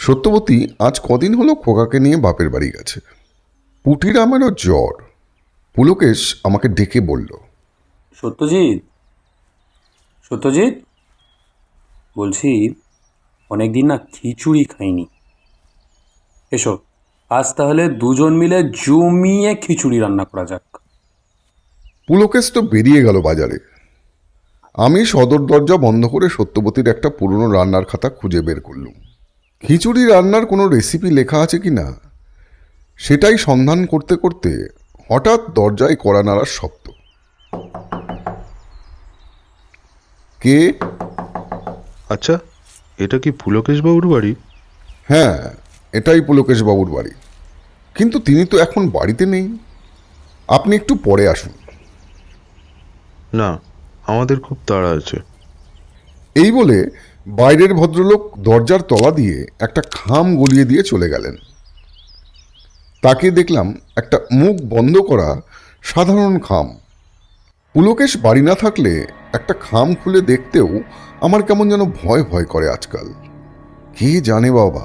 সত্যবতী আজ কদিন হলো খোকাকে নিয়ে বাপের বাড়ি গেছে। পুটিরামেরও জ্বর। পুলকেশ আমাকে ডেকে বলল, সত্যজিৎ, সত্যজিৎ, বলছি অনেক দিন না খিচুড়ি খাইনি। এসো, আজ তাহলে দুজন মিলে জমিয়ে খিচুড়ি রান্না করা যাক। পুলকেশ তো বেরিয়ে গেল বাজারে। আমি সদর দরজা বন্ধ করে সত্যবতীর একটা পুরনো রান্নার খাতা খুঁজে বের করলুম। খিচুড়ি রান্নার কোনো রেসিপি লেখা আছে কি না সেটাই সন্ধান করতে করতে হঠাৎ দরজায় কড়া নাড়ার শব্দ। কে? আচ্ছা, এটা কি পুলকেশ বাবুর বাড়ি? হ্যাঁ, এটাই পুলকেশ বাবুর বাড়ি, কিন্তু তিনি তো এখন বাড়িতে নেই। আপনি একটু পরে আসুন। না, আমাদের খুব তাড়া আছে। এই বলে বাইরের ভদ্রলোক দরজার তলা দিয়ে একটা খাম গলিয়ে দিয়ে চলে গেলেন। তাকে দেখলাম একটা মুখ বন্ধ করা সাধারণ খাম। পুলকেশ বাড়ি না থাকলে একটা খাম খুলে দেখতেও আমার কেমন যেন ভয় ভয় করে আজকাল। কে জানে বাবা,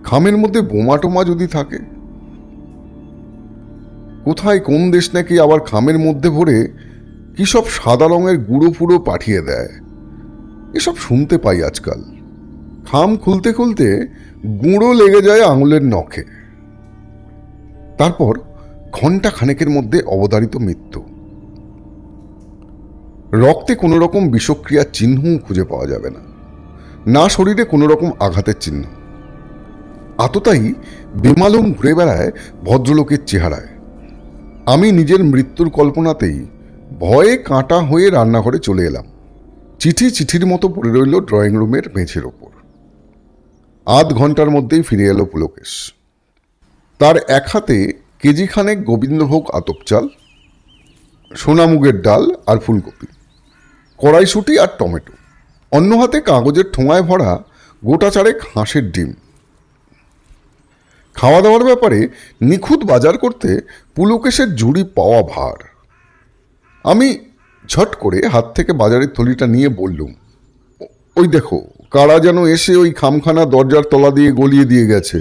খামের মধ্যে বোমা টোমা যদি থাকে। কোথায় কোন দেশ নাকি আবার খামের মধ্যে ভরে কি সব সাদা রঙের গুঁড়ো ফুড়ো পাঠিয়ে দেয়, এসব শুনতে পাই আজকাল। খাম খুলতে খুলতে গুঁড়ো লেগে যায় আঙুলের নখে। তারপর ঘণ্টা খানেকের মধ্যে অবধারিত মৃত্যু। রক্তে কোনো রকম বিষক্রিয়ার চিহ্নও খুঁজে পাওয়া যাবে না, না শরীরে কোনো রকম আঘাতের চিহ্ন। আততায়ী বেমালুম ঘুরে বেড়ায় ভদ্রলোকের চেহারায়। আমি নিজের মৃত্যুর কল্পনাতেই ভয়ে কাঁটা হয়ে রান্নাঘরে চলে এলাম। চিঠি চিঠির মতো পড়ে রইল ড্রয়িং রুমের মেঝের ওপর। আধ ঘন্টার মধ্যেই ফিরে এলো পুলকেশ। তার এক হাতে কেজি খানেক গোবিন্দভোগ আতপ চাল, সোনামুগের ডাল আর ফুলকপি, কড়াইশুঁটি আর টমেটো, অন্য হাতে কাগজের ঠোঙায় ভরা গোটা চারেক হাঁসের ডিম। খাওয়া দাওয়ার ব্যাপারে নিখুঁত বাজার করতে পুলকেশের জুড়ি পাওয়া ভার। আমি ঝট করে হাত থেকে বাজারের থলিটা নিয়ে বললুম, ওই দেখো, কারা যেন এসে ওই খামখানা দরজার তলা দিয়ে গলিয়ে দিয়ে গেছে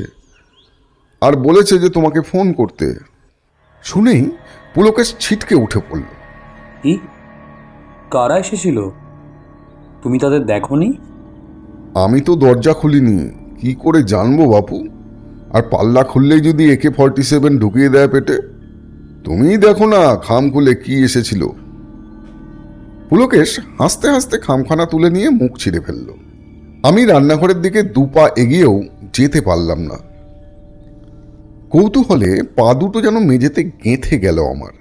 আর বলেছে যে তোমাকে ফোন করতে। শুনেই পুলকেশ ছিটকে উঠে পড়ল। কি? কারা এসেছিল? তুমি তাদের দেখোনি? আমি তো দরজা খুলিনি, কি করে জানবো বাপু? আর পাল্লা খুললেই যদি AK-47 ঢুকিয়ে দেয় পেটে। তুমিই দেখো না খাম খুলে কি এসেছিল। পুলকেশ হাসতে হাসতে খামখানা তুলে নিয়ে মুখ ছিঁড়ে ফেলল। আমি রান্নাঘরের দিকে দুপা এগিয়েও যেতে পারলাম না। কৌতূহলে পা দুটো যেন মেঝেতে গেঁথে গেল আমার।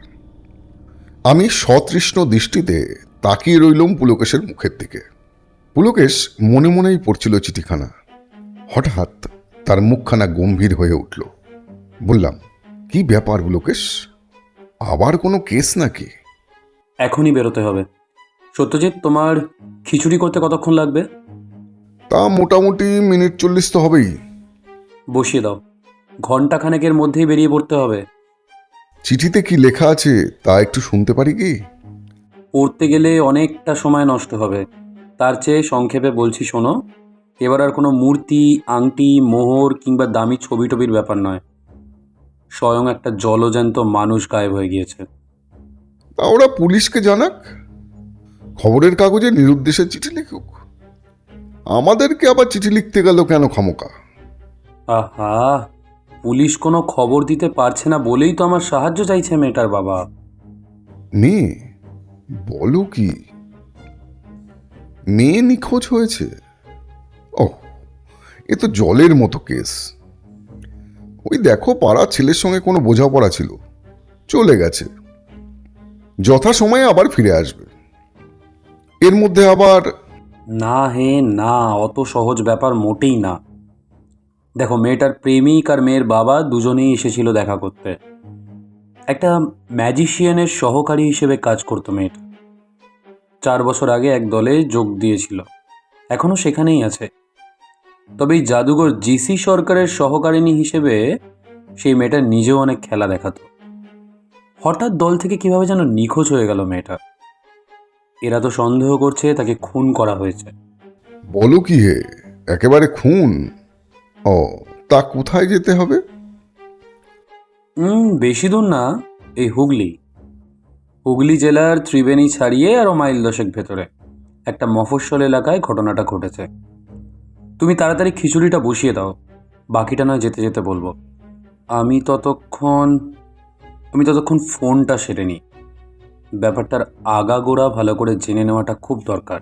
আমি সতৃষ্ণ দৃষ্টিতে তাকিয়ে রইলুম পুলকেশের মুখের দিকে। পুলকেশ মনে মনেই পড়ছিল চিঠিখানা। হঠাৎ তার মুখখানা গম্ভীর হয়ে উঠল। বললাম, কি ব্যাপার পুলকেশ? আবার কোনো কেস নাকি? এখনই বেরোতে হবে। সত্যজিৎ, তোমার খিচুড়ি করতে কতক্ষণ লাগবে? তা মোটামুটি মিনিট 40 তো হবেই। বসিয়ে দাও, ঘন্টা খানেকের মধ্যেই বেরিয়ে পড়তে হবে। চিঠিতে কি লেখা আছে তা একটু শুনতে পারি কি? পড়তে গেলে অনেকটা সময় নষ্ট হবে, তার চেয়ে সংক্ষেপে বলছি শোনো। এবার আর কোনো মূর্তি, আংটি, মোহর কিংবা দামি ছবি টবির ব্যাপার নয়। স্বয়ং একটা জলজ্যান্ত মানুষ গায়েব হয়ে গিয়েছে। তা ওরা পুলিশকে জানাক, খবরের কাগজে নিরুদ্দেশে চিঠি লিখুক। আমাদেরকে আবার চিঠি লিখতে গেল কেন খামোকা? আহা, পুলিশ কোনো খবর দিতে পারছে না বলেই তো আমার সাহায্য চাইছে মেয়েটার বাবা। মেয়ে? বলো কি? মেয়ে নিখোঁজ হয়েছে? ওহ, এ তো জলের মতো কেস। ওই দেখো, পাড়ার ছেলের সঙ্গে কোনো বোঝাপড়া ছিল, চলে গেছে, যথাসময়ে আবার ফিরে আসবে। এর মধ্যে আবার না হে না, অত সহজ ব্যাপার মোটেই না। দেখো, মেয়েটার প্রেমিক আর মেয়ের বাবা দুজনেই এসেছিল দেখা করতে। একটা ম্যাজিশিয়ানের সহকারী হিসেবে কাজ করতো মেয়েটা। 4 বছর আগে এক দলে যোগ দিয়েছিল, এখনও সেখানেই আছে। তবে এই জাদুঘর জিসি সরকারের সহকারিণী হিসেবে সেই মেয়েটা নিজেও অনেক খেলা দেখাতো। হঠাৎ দল থেকে কিভাবে যেন নিখোঁজ হয়ে গেল মেয়েটা। এরা তো সন্দেহ করছে তাকে খুন করা হয়েছে। বলো কি হে, একেবারে খুন? ও, তা কোথায় যেতে হবে? বেশি দূর না, এই হুগলি জেলার ত্রিবেণী ছাড়িয়ে আরও মাইল 10 ভেতরে একটা মফস্বল এলাকায় ঘটনাটা ঘটেছে। তুমি তাড়াতাড়ি খিচুড়িটা বসিয়ে দাও, বাকিটা নয় যেতে যেতে বলবো। আমি ততক্ষণ ফোনটা সেরে নিই। ব্যাপারটার আগাগোড়া ভালো করে জেনে নেওয়াটা খুব দরকার।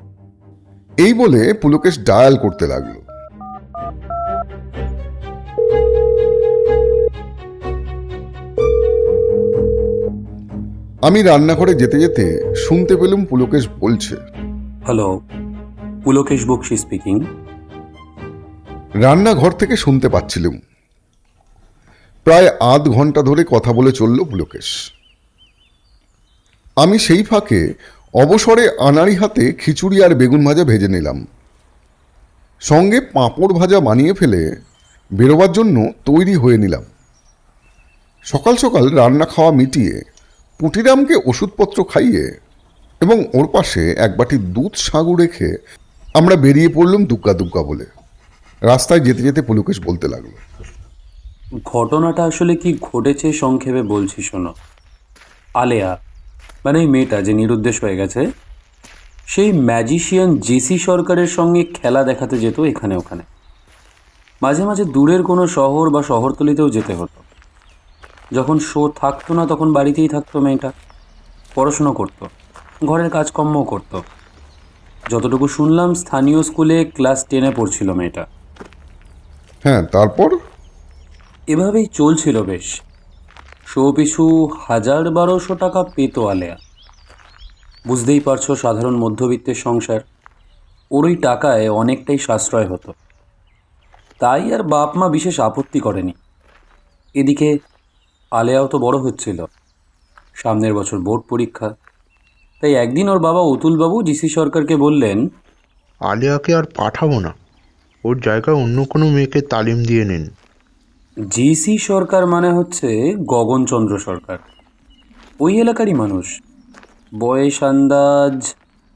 এই বলে পুলকেশ ডায়াল করতে লাগলো। আমি রান্নাঘরে যেতে যেতে শুনতে পেলুম পুলকেশ বলছে, হ্যালো, পুলকেশ বক্সি স্পিকিং। রান্নাঘর থেকে শুনতে পাচ্ছিলুম। প্রায় আধ ঘন্টা ধরে কথা বলে চলল পুলকেশ। আমি সেই ফাঁকে অবসরে আনাড়ি হাতে খিচুড়ি আর বেগুন ভাজা ভেজে নিলাম। সঙ্গে পাঁপড় ভাজা বানিয়ে ফেলে বেরোবার জন্য তৈরি হয়ে নিলাম। সকাল সকাল রান্না খাওয়া মিটিয়ে পুটিরামকে ওষুধপত্র খাইয়ে এবং ওর পাশে এক বাটি দুধ সাগু রেখে আমরা বেরিয়ে পড়লাম দুগ্গা দুগ্গা বলে। রাস্তায় যেতে যেতে পুলকেশ বলতে লাগলো, ঘটনাটা আসলে কি ঘটেছে সংক্ষেপে বলছি শোনো। আলেয়া, মানে এই মেয়েটা যে নিরুদ্দেশ হয়ে গেছে, সেই ম্যাজিশিয়ান জেসি সরকারের সঙ্গে খেলা দেখাতে যেত এখানে ওখানে। মাঝে মাঝে দূরের কোনো শহর বা শহরতলিতেও যেতে হতো। যখন শো থাকতো না তখন বাড়িতেই থাকতো মেয়েটা, পড়াশুনো করতো, ঘরের কাজকর্মও করতো। যতটুকু শুনলাম স্থানীয় স্কুলে ক্লাস 10-এ পড়ছিল মেয়েটা। হ্যাঁ, তারপর? এভাবেই চলছিল বেশ। শো পিছু 1000-1200 টাকা পেত আলেয়া। বুঝতেই পারছো, সাধারণ মধ্যবিত্তের সংসার, ওর ওই টাকায় অনেকটাই সাশ্রয় হতো। তাই আর বাপ মা বিশেষ আপত্তি করেনি। এদিকে আলেয়াও তো বড় হচ্ছিল, সামনের বছর বোর্ড পরীক্ষা। তাই একদিন ওর বাবা অতুলবাবু জিসি সরকারকে বললেন, আলিয়াকে আর পাঠাবো না, ওর জায়গায় অন্য কোনো মেয়েকে তালিম দিয়ে নিন। জিসি সরকার মানে হচ্ছে গগনচন্দ্র সরকার, ওই এলাকারই মানুষ। বয়স আন্দাজ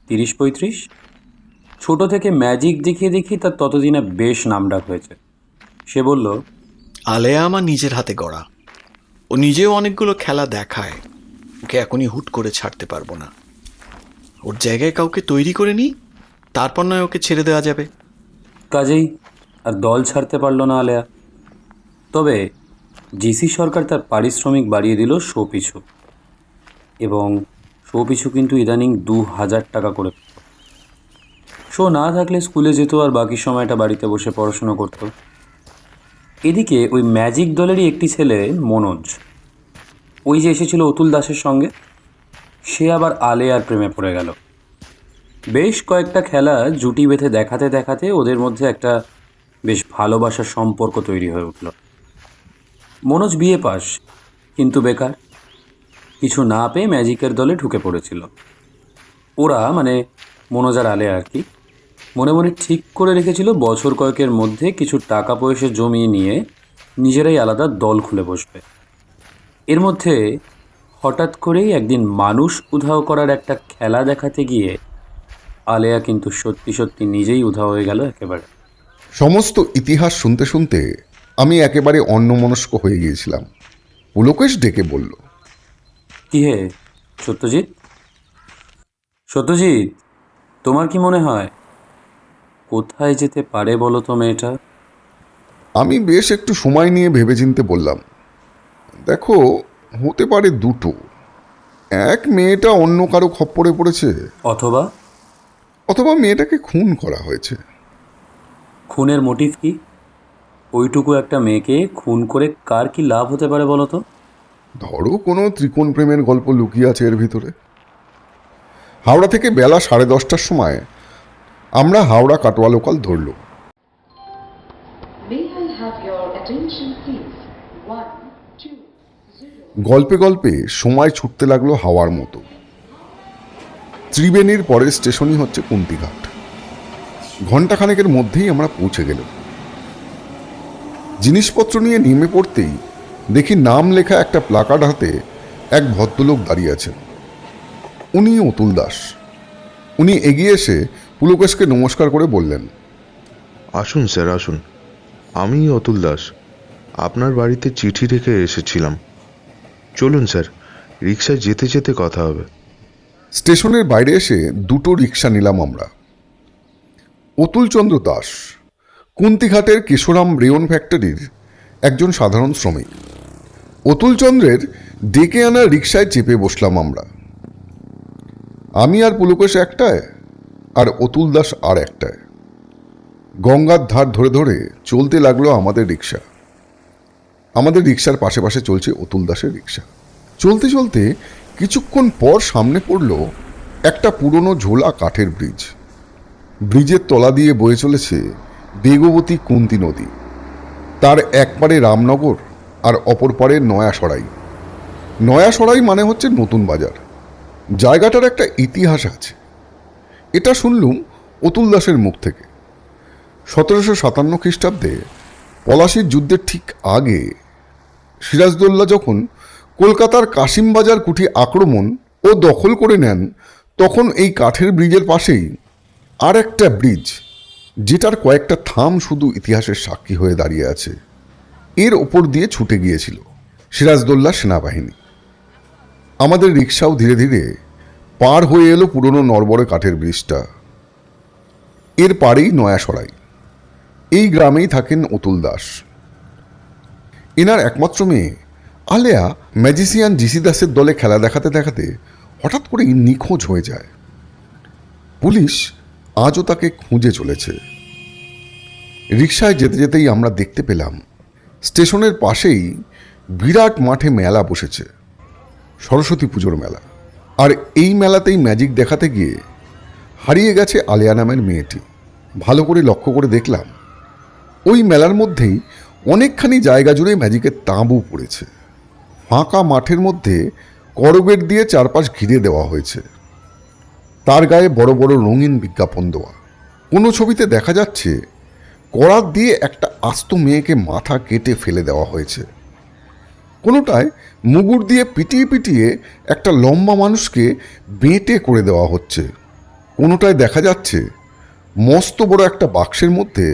30-35। ছোট থেকে ম্যাজিক দেখিয়ে দেখি তার ততদিনে বেশ নামডাক হয়েছে। সে বলল, আলেয়া আমার নিজের হাতে গড়া, ও নিজেও অনেকগুলো খেলা দেখায়, ওকে এখনই হুট করে ছাড়তে পারবো না। ওর জায়গায় কাউকে তৈরি করে নিই, তারপর নয় ওকে ছেড়ে দেওয়া যাবে। কাজেই আর দল ছাড়তে পারল না আলেয়া। তবে জিসি সরকার তার পারিশ্রমিক বাড়িয়ে দিল শো পিছু, এবং শো পিছু কিন্তু ইদানিং 2000 টাকা করে। শো না থাকলে স্কুলে যেত আর বাকি সময়টা বাড়িতে বসে পড়াশুনো করত। এদিকে ওই ম্যাজিক দলেরই একটি ছেলে মনোজ, ওই যে এসেছিল অতুল দাসের সঙ্গে, সে আবার আলেয়ার প্রেমে পড়ে গেল। বেশ কয়েকটা খেলা জুটি বেঁধে দেখাতে দেখাতে ওদের মধ্যে একটা বেশ ভালোবাসার সম্পর্ক তৈরি হয়ে উঠল। মনোজ বিএ পাস, কিন্তু বেকার, কিছু না পেয়ে ম্যাজিকের দলে ঢুকে পড়েছিল। ওরা মানে মনোজ আর আলেয়া আর কি মনে মনে ঠিক করে রেখেছিল বছর কয়েকের মধ্যে কিছু টাকা পয়সা জমিয়ে নিয়ে নিজেরাই আলাদা দল খুলে বসবে। এর মধ্যে হঠাৎ করেই একদিন মানুষ উধাও করার একটা খেলা দেখাতে গিয়ে আলেয়া কিন্তু সত্যি সত্যি নিজেই উধাও হয়ে গেল একেবারে। সমস্ত ইতিহাস শুনতে শুনতে আমি একেবারে অন্যমনস্ক হয়ে গিয়েছিলাম। পুলকেশ ডেকে বলল, কি হে সত্যজিৎ, সত্যজিৎ, তোমার কি মনে হয় কোথায় যেতে পারে বলো তো মেয়েটা? আমি বেশ একটু সময় নিয়ে ভেবেচিন্তে বললাম, দেখো, হতে পারে দুটো। এক, মেয়েটা অন্য কারো খপ্পরে পড়েছে, অথবা অথবা মেয়েটাকে খুন করা হয়েছে। খুনের মোটিভ কি? ওইটুকু একটা মেয়েকে খুন করে কার কি লাভ হতে পারে বলো তো? ধরো কোনো ত্রিকোণ প্রেমের গল্প লুকিয়ে আছে এর ভিতরে। হাওড়া থেকে বেলা 10:30টার সময় আমরা হাওড়া কাটোয়া লোকাল ধরল। May I have your attention, please? 1, 2, 0. গল্পে গল্পে সময় ছুটতে লাগলো হাওয়ার মতো। ত্রিবেণীর পরের স্টেশনই হচ্ছে কুন্তিঘাট। ঘণ্টাখানেকের মধ্যেই আমরা পৌঁছে গেলাম। জিনিসপত্র নিয়ে নেমে পড়তেই দেখি নাম লেখা একটা প্লাকার্ড হাতে এক ভদ্রলোক দাঁড়িয়ে আছেন। উনি অতুল দাস। উনি এগিয়ে এসে পুলকেশকে নমস্কার করে বললেন, আসুন স্যার, আসুন। আমি অতুল দাস, আপনার বাড়িতে চিঠি রেখে এসেছিলাম। চলুন স্যার, রিক্সায় যেতে যেতে কথা হবে। স্টেশনের বাইরে এসে দুটো রিক্সা নিলাম আমরা। অতুলচন্দ্র দাস কুন্তিঘাটের কেশরাম রেয়ন ফ্যাক্টরির একজন সাধারণ শ্রমিক। অতুলচন্দ্রের ডেকে আনা রিক্সায় চেপে বসলাম আমরা। আমি আর পুলকেশ একটায়, আর অতুল দাস আর একটায়। গঙ্গার ধার ধরে ধরে চলতে লাগলো আমাদের রিক্সা। আমাদের রিক্সার পাশে পাশে চলছে অতুল দাসের রিক্সা। চলতে চলতে কিছুক্ষণ পর সামনে পড়ল একটা পুরনো ঝোলা কাঠের ব্রিজ। ব্রিজের তলা দিয়ে বয়ে চলেছে বেগবতী কুন্তি নদী। তার এক পারে রামনগর আর অপর পারে নয়াসরাই। নয়াসরাই মানে হচ্ছে নতুন বাজার। জায়গাটার একটা ইতিহাস আছে, এটা শুনলুম অতুল দাসের মুখ থেকে। 1757 খ্রিস্টাব্দে পলাশির যুদ্ধের ঠিক আগে সিরাজদৌল্লা যখন কলকাতার কাশিমবাজার কুঠি আক্রমণ ও দখল করে নেন, তখন এই কাঠের ব্রিজের পাশেই আর একটা ব্রিজ, যেটার কয়েকটা থাম শুধু ইতিহাসের সাক্ষী হয়ে দাঁড়িয়ে আছে, এর ওপর দিয়ে ছুটে গিয়েছিল সিরাজদৌল্লার সেনাবাহিনী। আমাদের রিক্সাও ধীরে ধীরে পার হয়ে এলো পুরনো নড়বড়ে কাঠের ব্রিজটা। এর পারেই নয়াসরাই। এই গ্রামেই থাকেন অতুল দাস। এনার একমাত্র মেয়ে আলেয়া ম্যাজিশিয়ান জিসি দাসের দলে খেলা দেখাতে দেখাতে হঠাৎ করেই নিখোঁজ হয়ে যায়। পুলিশ আজও তাকে খুঁজে চলেছে। রিকশায় যেতে যেতেই আমরা দেখতে পেলাম স্টেশনের পাশেই বিরাট মাঠে মেলা বসেছে, সরস্বতী পুজোর মেলা। আর এই মেলাতেই ম্যাজিক দেখাতে গিয়ে হারিয়ে গেছে আলেয়া নামের মেয়েটি। ভালো করে লক্ষ্য করে দেখলাম ওই মেলার মধ্যেই অনেকখানি জায়গা জুড়ে ম্যাজিকের তাঁবু পড়েছে। ফাঁকা মাঠের মধ্যে করবেট দিয়ে চারপাশ ঘিরে দেওয়া হয়েছে। তার গায়ে বড় বড় রঙিন বিজ্ঞাপন দেওয়া। কোনো ছবিতে দেখা যাচ্ছে করাত দিয়ে একটা আস্ত মেয়েকে মাথা কেটে ফেলে দেওয়া হয়েছে। কোনোটায় মুগুর দিয়ে পিটিয়ে পিটিয়ে একটা লম্বা মানুষকে বেঁটে করে দেওয়া হচ্ছে। কোনোটায় দেখা যাচ্ছে মস্ত বড় একটা বাক্সের মধ্যে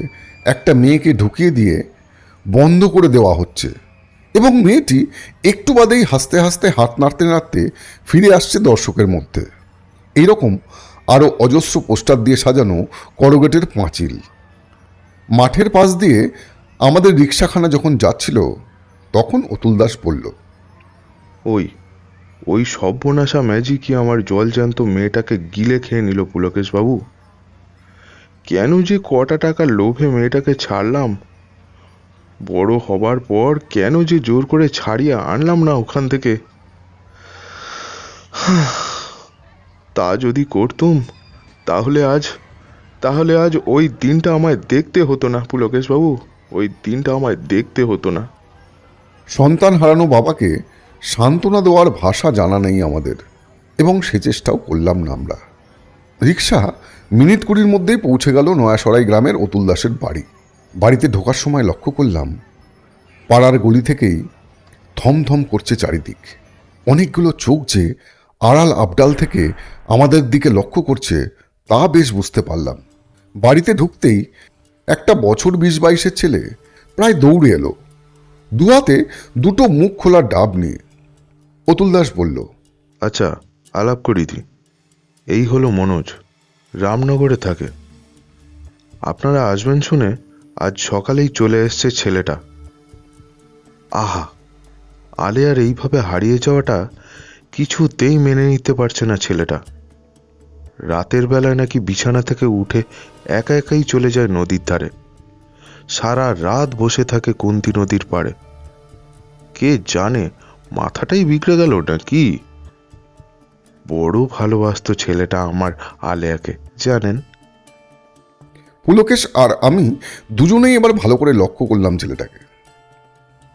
একটা মেয়েকে ঢুকিয়ে দিয়ে বন্ধ করে দেওয়া হচ্ছে, এবং মেয়েটি একটু বাদেই হাসতে হাসতে হাত নাড়তে নাড়তে ফিরে আসছে দর্শকের মধ্যে। এইরকম আরও অজস্র পোস্টার দিয়ে সাজানো করগেটের পাঁচিল। মাঠের পাশ দিয়ে আমাদের রিক্সাখানা যখন যাচ্ছিল, তখন অতুল দাস বলল, ওই সর্বনাশা ম্যাজিকই আমার জলজ্যান্ত মেয়েটাকে গিলে খেয়ে নিল পুলকেশবাবু। কেন যে কটা টাকার লোভে মেয়েটাকে ছাড়লাম, বড় হবার পর কেন যে জোর করে ছাড়িয়ে আনলাম না ওখান থেকে। তা যদি করতুম তাহলে আজ ওই দিনটা আমায় দেখতে হতো না পুলকেশবাবু, ওই দিনটা আমায় দেখতে হতো না। সন্তান হারানো বাবাকে সান্ত্বনা দেওয়ার ভাষা জানা নেই আমাদের, এবং সে চেষ্টাও করলাম না আমরা। রিক্সা মিনিট 20 মধ্যেই পৌঁছে গেল নয়াসরাই গ্রামের অতুল দাসের বাড়ি। বাড়িতে ঢোকার সময় লক্ষ্য করলাম পাড়ার গলি থেকেই থমথম করছে চারিদিক। অনেকগুলো চোখ যে আড়াল আবডাল থেকে আমাদের দিকে লক্ষ্য করছে তা বেশ বুঝতে পারলাম। বাড়িতে ঢুকতেই একটা বছর 20-22-এর ছেলে প্রায় দৌড়ে এলো, দুহাতে দুটো মুখ খোলা ডাব নিয়ে। অতুল দাস বলল, আচ্ছা, আলাপ করি দি। এই হলো মনোজ, রামনগরে থাকে। আপনারা আসবেন শুনে আজ সকালেই চলে এসছে ছেলেটা। আহা, আলেয়ার এইভাবে হারিয়ে যাওয়াটা কিছুতেই মেনে নিতে পারছে না ছেলেটা। রাতের বেলায় নাকি বিছানা থেকে উঠে একা একাই চলে যায় নদীর ধারে, সারা রাত বসে থাকে কুন্তি নদীর পাড়ে। কে জানে মাথাটাই বিগড়ে গেল নাকি। বড় ভালোবাসতো ছেলেটা আমার আলেয়াকে, জানেন। পুলকেশ আর আমি দুজনেই এবার ভালো করে লক্ষ্য করলাম ছেলেটাকে।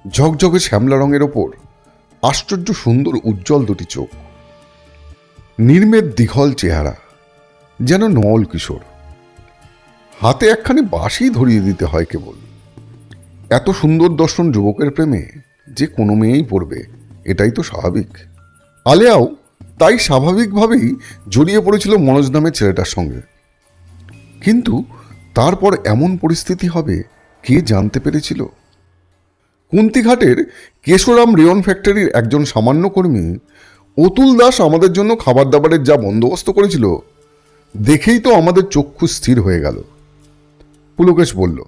ঝকঝকে শ্যামলা রঙের ওপর আশ্চর্য সুন্দর উজ্জ্বল দুটি চোখ, নির্মেদ দীঘল চেহারা, যেন নওল কিশোর। হাতে একখানি বাঁশি ধরিয়ে দিতে হয় কেবল। এত সুন্দর দর্শন যুবকের প্রেমে যে কোনো মেয়েই পড়বে, এটাই তো স্বাভাবিক। আলেয়াও তাই স্বাভাবিকভাবেই জড়িয়ে পড়েছিল মনোজ নামের ছেলেটার সঙ্গে। কিন্তু তারপর এমন পরিস্থিতি হবে কে জানতে পেরেছিল? কুন্তিঘাটের কেশরাম রেয়ন ফ্যাক্টরির একজন সামান্য কর্মী অতুল দাস আমাদের জন্য খাবার দাবারের যা বন্দোবস্ত করেছিল, দেখেই তো আমাদের চক্ষু স্থির হয়ে গেল। পুলকেশ বলল,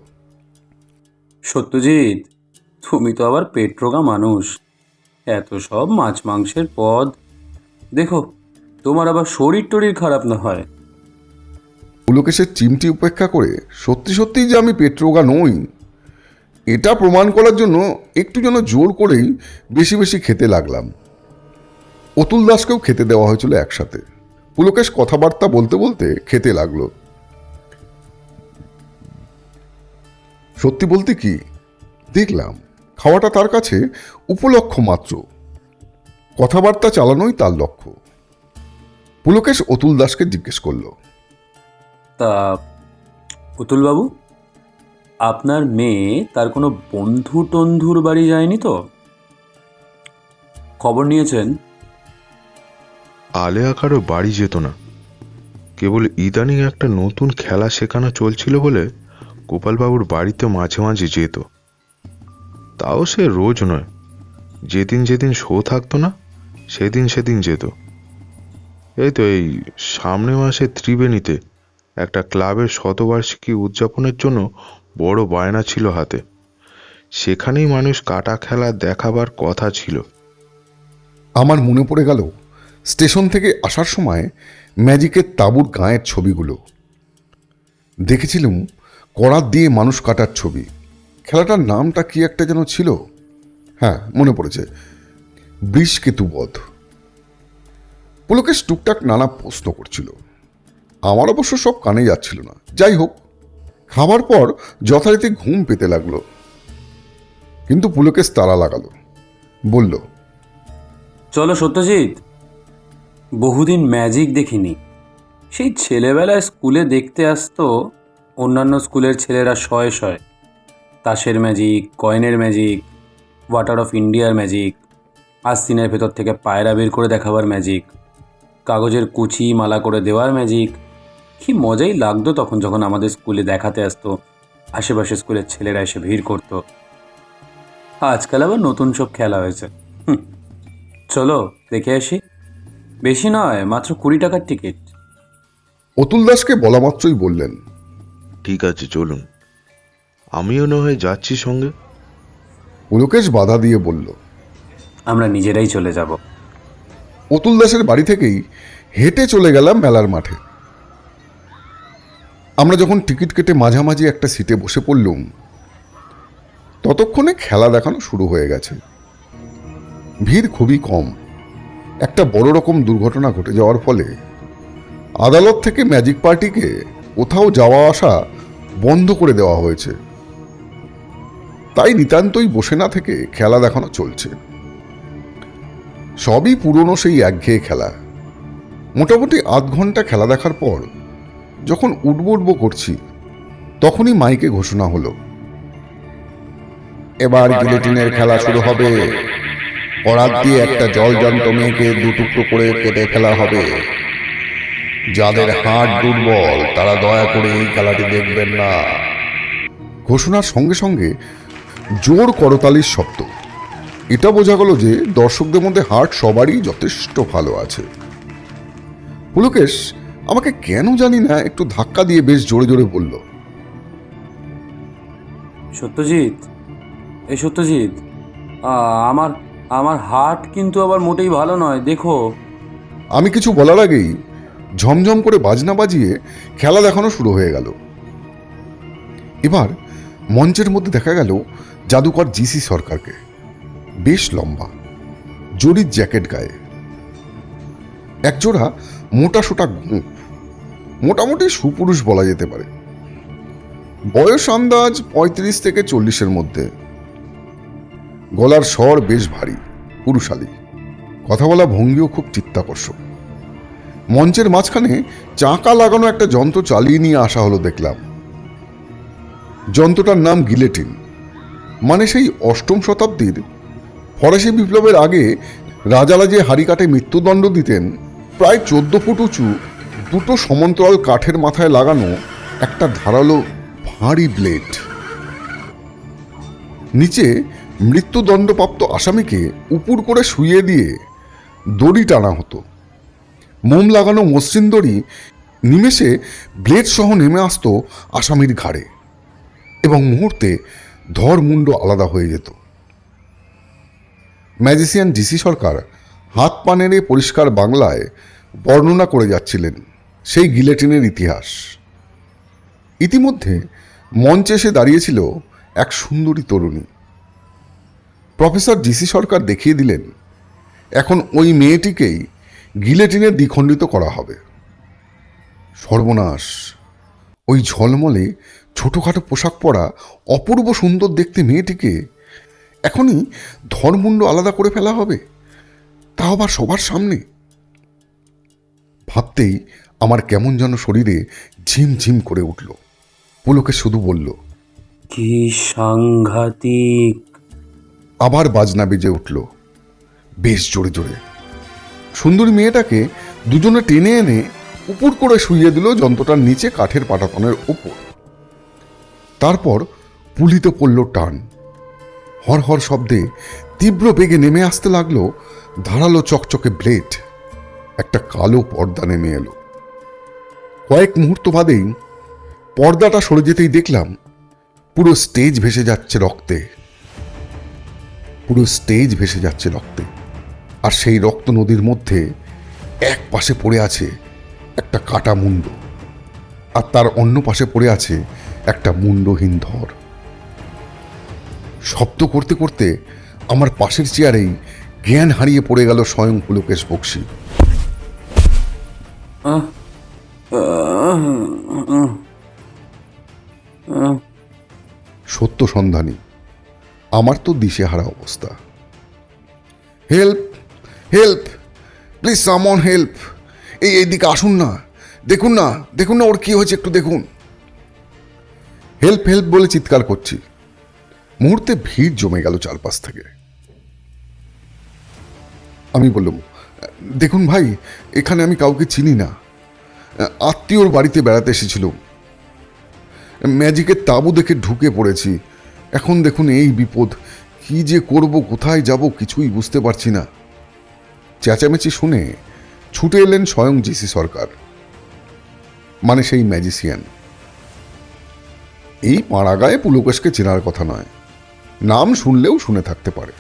সত্যজিৎ, তুমি তো আবার পেটরোগা মানুষ। এত সব মাছ মাংসের পদ, দেখো তোমার আবার শরীর টরীর খারাপ না হয়। পুলকেশের চিমটি উপেক্ষা করে সত্যি সত্যিই যে আমি পেট্রোগা নই, এটা প্রমাণ করার জন্য একটু যেন জোর করেই বেশি বেশি খেতে লাগলাম। অতুল দাসকেও খেতে দেওয়া হয়েছিল একসাথে। পুলকেশ কথাবার্তা বলতে বলতে খেতে লাগলো। সত্যি বলতে কি, দেখলাম খাওয়াটা তার কাছে উপলক্ষ মাত্র, কথাবার্তা চালানোই তার লক্ষ্য। পুলকেশ অতুল দাসকে জিজ্ঞেস করলো, তা অতুলবাবু, আপনার মেয়ে তার কোনো বন্ধু টন্ধুর বাড়ি যায়নি তো? খবর নিয়েছেন? আলেয়া কারো বাড়ি যেত না। কেবল ইদানিং একটা নতুন খেলা শেখানো চলছিল বলে গোপালবাবুর বাড়িতে মাঝে মাঝে যেত। তাও সে রোজ নয়, যেদিন যেদিন শো থাকতো না সেদিন সেদিন যেত। এই তো এই সামনে মাসে ত্রিবেণীতে একটা ক্লাবের শতবার্ষিকী উদযাপনের জন্য বড় বায়না ছিল হাতে। সেখানেই মানুষ কাটা খেলা দেখাবার কথা ছিল। আমার মনে পড়ে গেল স্টেশন থেকে আসার সময় ম্যাজিকের তাঁবুর গায়ের ছবিগুলো। দেখেছিলাম করাত দিয়ে মানুষ কাটার ছবি। খেলাটার নামটা কি একটা যেন ছিল, হ্যাঁ মনে পড়েছে, বৃষকেতুবধ। পুলকেশ টুকটাক নানা প্রশ্ন করছিল, আমার অবশ্য সব কানে যাচ্ছিল না। যাই হোক, খাবার পর যথারীতি ঘুম পেতে লাগলো। কিন্তু পুলকেশ তাড়া লাগালো, বলল, চলো সত্যজিৎ, বহুদিন ম্যাজিক দেখিনি। সেই ছেলেবেলায় স্কুলে দেখতে আসতো অন্যান্য স্কুলের ছেলেরা শয়ে শয়ে। তাসের ম্যাজিক, কয়েনের ম্যাজিক, ওয়াটার অফ ইন্ডিয়ার ম্যাজিক, আস্তিনের ভেতর থেকে পায়রা বের করে দেখাবার ম্যাজিক, কাগজের কুচি মালা করে দেওয়ার ম্যাজিক। কি মজাই লাগতো তখন যখন আমাদের স্কুলে দেখাতে আসতো, আশেপাশে স্কুলের ছেলেরা এসে ভিড় করতো। আজকাল আবার নতুন সব খেলা হয়েছে। চলো দেখে আসি। বেশি নয়, মাত্র 20 টাকার টিকিট। অতুল দাসকে বলা মাত্রই বললেন, ঠিক আছে চলুন, আমিও না হয় যাচ্ছি সঙ্গে। পুলকেশ বাধা দিয়ে বলল, আমরা নিজেরাই চলে যাব। অতুল দাসের বাড়ি থেকেই হেঁটে চলে গেলাম মেলার মাঠে। আমরা যখন টিকিট কেটে মাঝামাঝি একটা সিটে বসে পড়লুম, ততক্ষণে খেলা দেখানো শুরু হয়ে গেছে। ভিড় খুবই কম। একটা বড় রকম দুর্ঘটনা ঘটে যাওয়ার ফলে আদালত থেকে ম্যাজিক পার্টিকে কোথাও যাওয়া আসা বন্ধ করে দেওয়া হয়েছে। তাই নিতান্তই বসে না থেকে খেলা দেখানো চলছে। সবই পুরনো সেই একঘেয়ে খেলা। মোটামুটি আধ ঘন্টা খেলা দেখার পর যখন উঠবো করছি, তখনই মাইকে ঘোষণা হলো, এবার গিলেটিনের খেলা শুরু হবে। করাত দিয়ে একটা জলজান্ত মেয়েকে দুটুকরো করে কেটে ফেলা হবে। যাদের হাড় দুর্বল তারা দয়া করে এই খেলাটি দেখবেন না। ঘোষণার সঙ্গে সঙ্গে জোর করতালির শব্দ। এটা বোঝা গেল যে দর্শকদের মধ্যে হার্ট সবারই যথেষ্ট ভালো আছে। পুলকেশ আমাকে কেন জানি না একটু ধাক্কা দিয়ে বেশ জোরে জোরে বলল, সত্যজিৎ, এই সত্যজিৎ, আমার আমার হার্ট কিন্তু আবার মোটেই ভালো নয়, দেখো। আমি কিছু বলার আগেই ঝমঝম করে বাজনা বাজিয়ে খেলা দেখানো শুরু হয়ে গেল। এবার মঞ্চের মধ্যে দেখা গেল জাদুকর জিসি সরকারকে। বেশ লম্বা, জরির জ্যাকেট গায়ে, একজোড়া মোটা সোটা গোঁফ, মোটামুটি সুপুরুষ বলা যেতে পারে। বয়স আন্দাজ 35 থেকে 40-এর মধ্যে। গলার স্বর বেশ ভারী, পুরুষালী। কথা বলা ভঙ্গিও খুব চিত্তাকর্ষক। মঞ্চের মাঝখানে চাকা লাগানো একটা যন্ত্র চালিয়ে নিয়ে আসা হলো দেখলাম। যন্ত্রটার নাম গিলেটিন। মানে সেই 8ম শতাব্দীর ফরাসি বিপ্লবের আগে রাজারা যে হাড়ি কাটে মৃত্যুদণ্ড দিতেন, প্রায় 14 ফুট উঁচু দুটো সমান্তরাল কাঠের মাথায় লাগানো একটা ধারালো ভারী ব্লেড। নিচে মৃত্যুদণ্ডপ্রাপ্ত আসামিকে উপুর করে শুইয়ে দিয়ে দড়ি টানা হতো। মোম লাগানো মসৃণ দড়ি নিমেষে ব্লেড সহ নেমে আসতো আসামির ঘাড়ে এবং মুহূর্তে ধর মুন্ড আলাদা হয়ে যেত। ম্যাজিশিয়ান জিসি সরকার হাত পা নেড়ে পরিষ্কার বাংলায় বর্ণনা করে যাচ্ছিলেন সেই গিলেটিনের ইতিহাস। ইতিমধ্যে মঞ্চে এসে দাঁড়িয়েছিল এক সুন্দরী তরুণী। প্রফেসর জিসি সরকার দেখিয়ে দিলেন এখন ওই মেয়েটিকেই গিলেটিনে দ্বিখণ্ডিত করা হবে। সর্বনাশ! ওই ঝলমলে ছোটোখাটো পোশাক পরা অপূর্ব সুন্দর দেখতে মেয়েটিকে এখনই ধরমুণ্ড আলাদা করে ফেলা হবে, তাও আবার সবার সামনে। ভাবতেই আমার কেমন যেন শরীরে ঝিমঝিম করে উঠল। পুলকে শুধু বলল, কি সাংঘাতিক! আবার বাজনা বেজে উঠল বেশ জোরে জোরে। সুন্দরী মেয়েটাকে দুজনে টেনে এনে উপুর করে শুইয়ে দিল যন্ত্রটার নিচে কাঠের পাটাতনের ওপর। তারপর পুলিতে পড়ল টান। হরহর শব্দে তীব্র বেগে নেমে আসতে লাগলো ধারালো চকচকে ব্লেড। একটা কালো পর্দা নেমে এলো। কয়েক মুহূর্ত বাদেই পর্দাটা সরে যেতেই দেখলাম পুরো স্টেজ ভেসে যাচ্ছে রক্তে। পুরো স্টেজ ভেসে যাচ্ছে রক্তে। আর সেই রক্ত নদীর মধ্যে এক পাশে পড়ে আছে একটা কাটা মুন্ড, আর তার অন্য পাশে পড়ে আছে একটা মুন্ডহীন ধর। শব্দ করতে করতে আমার পাশের চেয়ারেই জ্ঞান হারিয়ে পড়ে গেল স্বয়ং পুলকেশ বক্সী। সত্য সন্ধানী আমার তো দিশেহারা অবস্থা। Help, help, please someone help! এইদিকে আসুন না, দেখুন না, দেখুন না ওর কি হয়েছে, একটু দেখুন। হেল্প, হেল্প বলে চিৎকার করছি। মুহূর্তে ভিড় জমে গেল চারপাশ থেকে। আমি বললাম, দেখুন ভাই, এখানে আমি কাউকে চিনি না, আত্মীয়র বাড়িতে বেড়াতে এসেছিলাম। ম্যাজিকের তাঁবু দেখে ঢুকে পড়েছি। এখন দেখুন এই বিপদ, কি যে করব, কোথায় যাব কিছুই বুঝতে পারছি না। চেঁচামেচি শুনে ছুটে এলেন স্বয়ং জিসি সরকার, মানে সেই ম্যাজিশিয়ান। এই পাড়াগায়ে পুলকেশকে চেনার কথা নয়, নাম শুনলেও শুনে থাকতে পারে।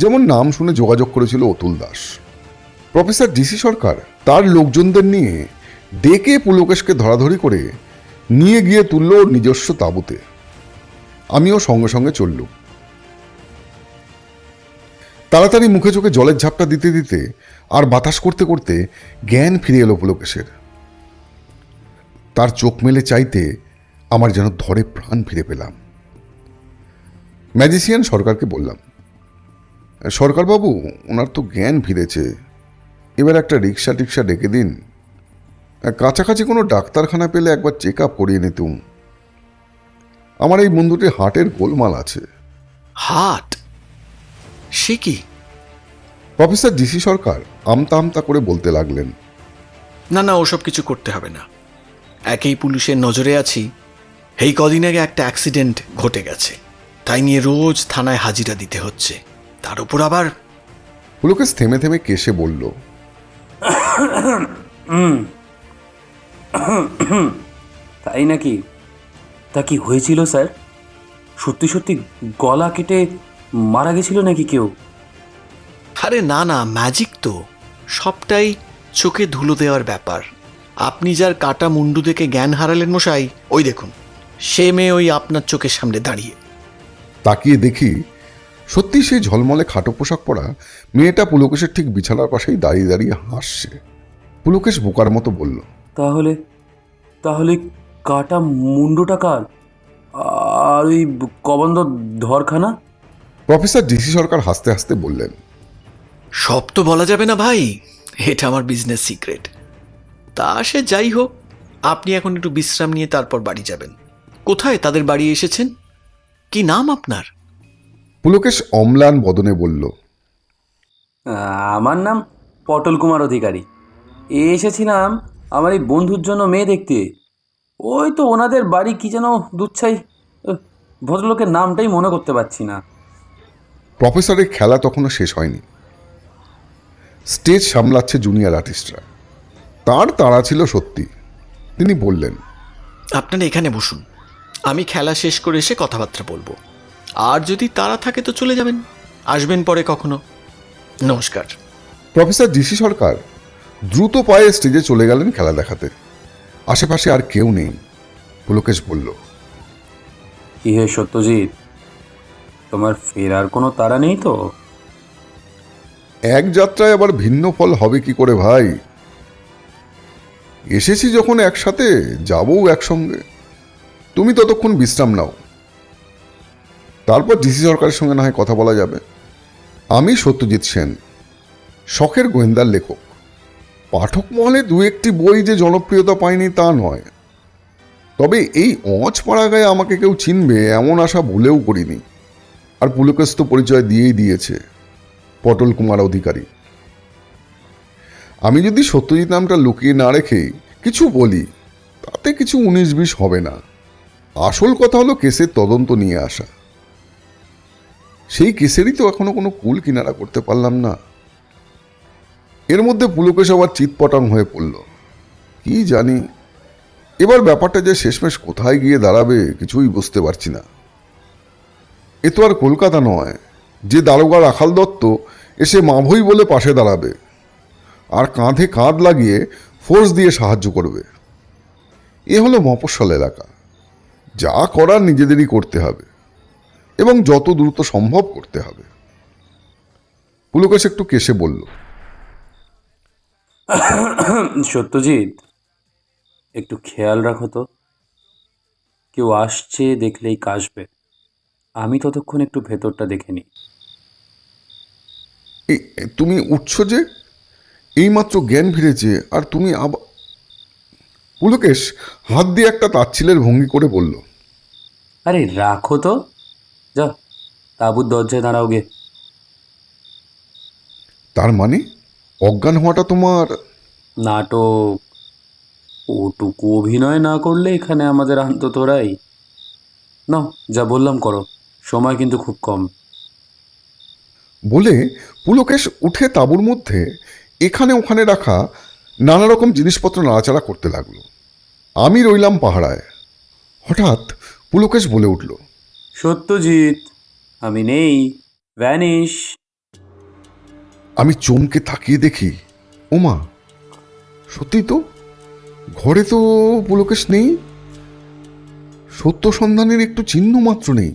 যেমন নাম শুনে যোগাযোগ করেছিল অতুল দাস। প্রফেসর জিসি সরকার তার লোকজনদের নিয়ে ডেকে পুলকেশকে ধরাধরি করে নিয়ে গিয়ে তুলল ওর নিজস্ব তাঁবুতে। আমিও সঙ্গে সঙ্গে চললুম। তাড়াতাড়ি মুখে চোখে জলের ঝাপটা দিতে দিতে আর বাতাস করতে করতে জ্ঞান ফিরে এলো পুলকেশের। তার চোখ মেলে চাইতে আমার যেন ধরে প্রাণ ফিরে পেলাম। ম্যাজিশিয়ান সরকারকে বললাম, সরকারবাবু, ওনার তো জ্ঞান ফিরেছে, এবার একটা রিক্সা টিক্সা ডেকে দিন। কাছাকাছি কোনো ডাক্তারখানা পেলে একবার চেক আপ করিয়ে নিতুম। আমার এই বন্ধুটির হার্টের গোলমাল আছে। হার্ট? সে কি? প্রফেসর জিসি সরকার আমতা আমতা করে বলতে লাগলেন, না না, ওসব কিছু করতে হবে না। একেই পুলিশের নজরে আছি। এই কদিন আগে একটা অ্যাক্সিডেন্ট ঘটে গেছে, তাই নিয়ে রোজ থানায় হাজিরা দিতে হচ্ছে। তার উপর আবার... পুলকেশ থেমে থেমে কেসে বলল, তাই নাকি? তা কি হয়েছিল স্যার? সত্যি সত্যি গলা কেটে মারা গেছিল নাকি কেউ? আরে না না, ম্যাজিক তো, সবটাই চোখে ধুলো দেওয়ার ব্যাপার। আপনি যার কাটা মুন্ডু দেখে জ্ঞান হারালেন মশাই, ওই দেখুন, সে মেয়ে ওই আপনার চোখের সামনে দাঁড়িয়ে। তাকিয়ে দেখি সত্যি সেই ঝলমলে খাটো পোশাক পরা মেয়েটা পুলকেশের ঠিক বিছানার পাশেই দাঁড়িয়ে দাঁড়িয়ে হাসছে। পুলকেশ বোকার মতো বলল, তাহলে তাহলে কাটা মুন্ডুটা কার? আর ওই কবন্ধ ধরখানা? প্রফেসর জিসি সরকার হাসতে হাসতে বললেন, সব তো বলা যাবে না ভাই, এটা আমার বিজনেস সিক্রেট। তা সে যাই হোক, আপনি এখন একটু বিশ্রাম নিয়ে তারপর বাড়ি যাবেন। কোথায় তাদের বাড়ি এসেছেন? কি নাম আপনার? পুলকেশ অম্লান বদনে বলল, আমার নাম পটল কুমার অধিকারী। এসেছিলাম আমার এই বন্ধুর জন্য মেয়ে দেখতে। ওই তো ওনাদের বাড়ি কি যেন দুচ্ছাই ভদ্রলোকের নামটাই মনে করতে পারছি না। প্রফেসরের খেলা তখনও শেষ হয়নি। স্টেজ সামলাচ্ছে জুনিয়র আর্টিস্টরা। তার তাড়া ছিল সত্যি। তিনি বললেন, আপনারা এখানে বসুন, আমি খেলা শেষ করে এসে কথাবার্তা বলবো। আর যদি তারা থাকে তো চলে যাবেন, আসবেন পরে কখনো। নমস্কার। প্রফেসর জিসি সরকার দ্রুত পায়ে স্টেজে চলে গেলেন খেলা দেখাতে। আশেপাশে আর কেউ নেই। পুলকেশ বলল, কি হে সত্যজিৎ, তোমার ফেরার কোনো তাড়া নেই তো? এক যাত্রায় আবার ভিন্ন ফল হবে কি করে ভাই? এসেছি যখন একসাথে, যাবও একসঙ্গে। তুমি ততক্ষণ বিশ্রাম নাও, তারপর ডিসি সরকারের সঙ্গে না হয় কথা বলা যাবে। আমি সত্যজিৎ সেন, শখের গোয়েন্দার লেখক। পাঠক মহলে দু একটি বই যে জনপ্রিয়তা পায়নি তা নয়, তবে এই পাড়া গায়ে আমাকে কেউ চিনবে এমন আশা ভুলেও করিনি। আর পুলকেশ তো পরিচয় দিয়েই দিয়েছে, পটল কুমার অধিকারী। আমি যদি সত্যজিৎ নামটা লুকিয়ে না রেখে কিছু বলি, তাতে কিছু 19-20 হবে না। আসল কথা হলো কেসের তদন্ত নিয়ে আসা। সেই কেসেরই তো এখনো কোনো কুল কিনারা করতে পারলাম না। এর মধ্যে পুলকেশ আবার চিৎপটাং হয়ে পড়ল। কি জানি এবার ব্যাপারটা যে শেষমেশ কোথায় গিয়ে দাঁড়াবে কিছুই বুঝতে পারছি না। এ তো আর কলকাতা নয় যে দারোগা রাখাল দত্ত এসে মাভই বলে পাশে দাঁড়াবে আর কাঁধে কাঁধ লাগিয়ে ফোর্স দিয়ে সাহায্য করবে। এ হলো মফস্বল এলাকা। যা করার নিজেদেরই করতে হবে এবং যত দ্রুত সম্ভব করতে হবে। পুলকেশ একটু কেসে বলল, সত্যজিৎ, একটু খেয়াল রাখো তো, কেউ আসছে দেখলেই কাশবে। আমি ততক্ষণ একটু ভেতরটা দেখে নিই। তুমি উঠছ যে? এইমাত্র জ্ঞান ফিরেছে আর তুমি আবার? পুলকেশ হাত দিয়ে একটা তাচ্ছিলের ভঙ্গি করে বলল, আরে রাখো তো, যা তাঁবুর দরজায় দাঁড়াও গে। তার মানে অজ্ঞান হওয়াটা তোমার? নাটক, ওটুকু অভিনয় না করলে এখানে আমাদের আন্ততরাই। নাও, যা বললাম করো, সময় কিন্তু খুব কম। বলে পুলকেশ উঠে তাঁবুর মধ্যে এখানে ওখানে রাখা নানা রকম জিনিসপত্র নাড়াচাড়া করতে লাগলো। আমি রইলাম পাহারায়। হঠাৎ পুলকেশ বলে উঠল, সত্যজিৎ, আমি নেই, ভ্যানিশ। আমি চমকে তাকিয়ে দেখি, ওমা, সত্যি তো, ঘরে তো পুলকেশ নেই। সত্য সন্ধানের একটু চিহ্ন মাত্র নেই।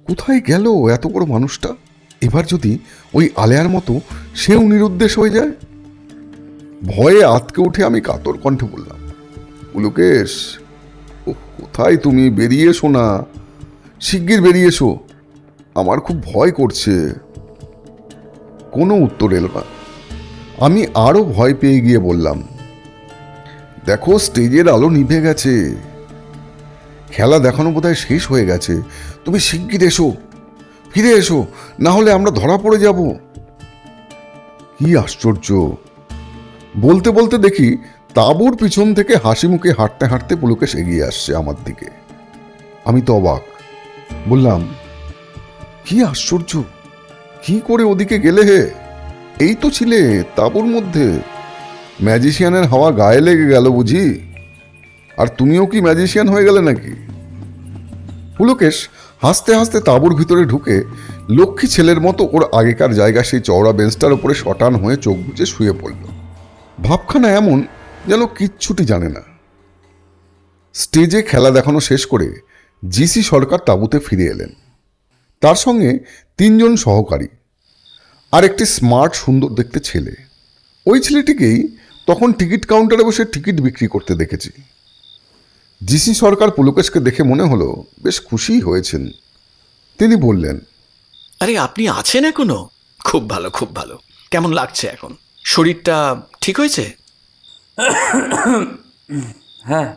কোথায় গেল এত বড় মানুষটা? এবার যদি ওই আলেয়ার মতো সেও নিরুদ্দেশ হয়ে যায়। ভয়ে আতকে উঠে আমি কাতর কণ্ঠে বললাম, পুলকেশ, ও কোথায় তুমি? বেরিয়ে এসো না, শিগগির বেরিয়ে এসো, আমার খুব ভয় করছে। কোনো উত্তর এলো না। আমি আরো ভয় পেয়ে গিয়ে বললাম, দেখো স্টেজের আলো নিভে গেছে, খেলা দেখানো বোধহয় শেষ হয়ে গেছে। তুমি শিগগির এসো, ফিরে এসো, না হলে আমরা ধরা পড়ে যাব। কি আশ্চর্য! বলতে বলতে দেখি তাঁবুর পিছন থেকে হাসি মুখে হাঁটতে হাঁটতে পুলকেশ এগিয়ে আসছে আমার দিকে। আমি তো অবাক। বললাম, কি আশ্চর্য, কি করে ওদিকে গেলে হে? এই তো ছিলে তাঁবুর মধ্যে। ম্যাজিশিয়ানের হাওয়া গায়ে লেগে গেল বুঝি? আর তুমিও কি ম্যাজিশিয়ান হয়ে গেলে নাকি? পুলকেশ হাসতে হাসতে তাঁবুর ভিতরে ঢুকে লক্ষ্মী ছেলের মতো ওর আগেকার জায়গা সেই চওড়া বেঞ্চটার উপরে শটান হয়ে চোখ বুজে শুয়ে পড়ল। ভাবখানা এমন যেন কিচ্ছুটি জানে না। স্টেজে খেলা দেখানো শেষ করে জিসি সরকার তাঁবুতে ফিরে এলেন। তার সঙ্গে 3 জন সহকারী আর একটি স্মার্ট সুন্দর দেখতে ছেলে। ওই ছেলেটিকেই তখন টিকিট কাউন্টারে বসে টিকিট বিক্রি করতে দেখেছি। জিসি সরকার পুলকেশকে দেখে মনে হলো বেশ খুশিই হয়েছেন। তিনি বললেন, আরে আপনি আছেন এখনো? খুব ভালো, খুব ভালো। কেমন লাগছে এখন? শরীরটা ঠিক হয়েছে? হ্যাঁ,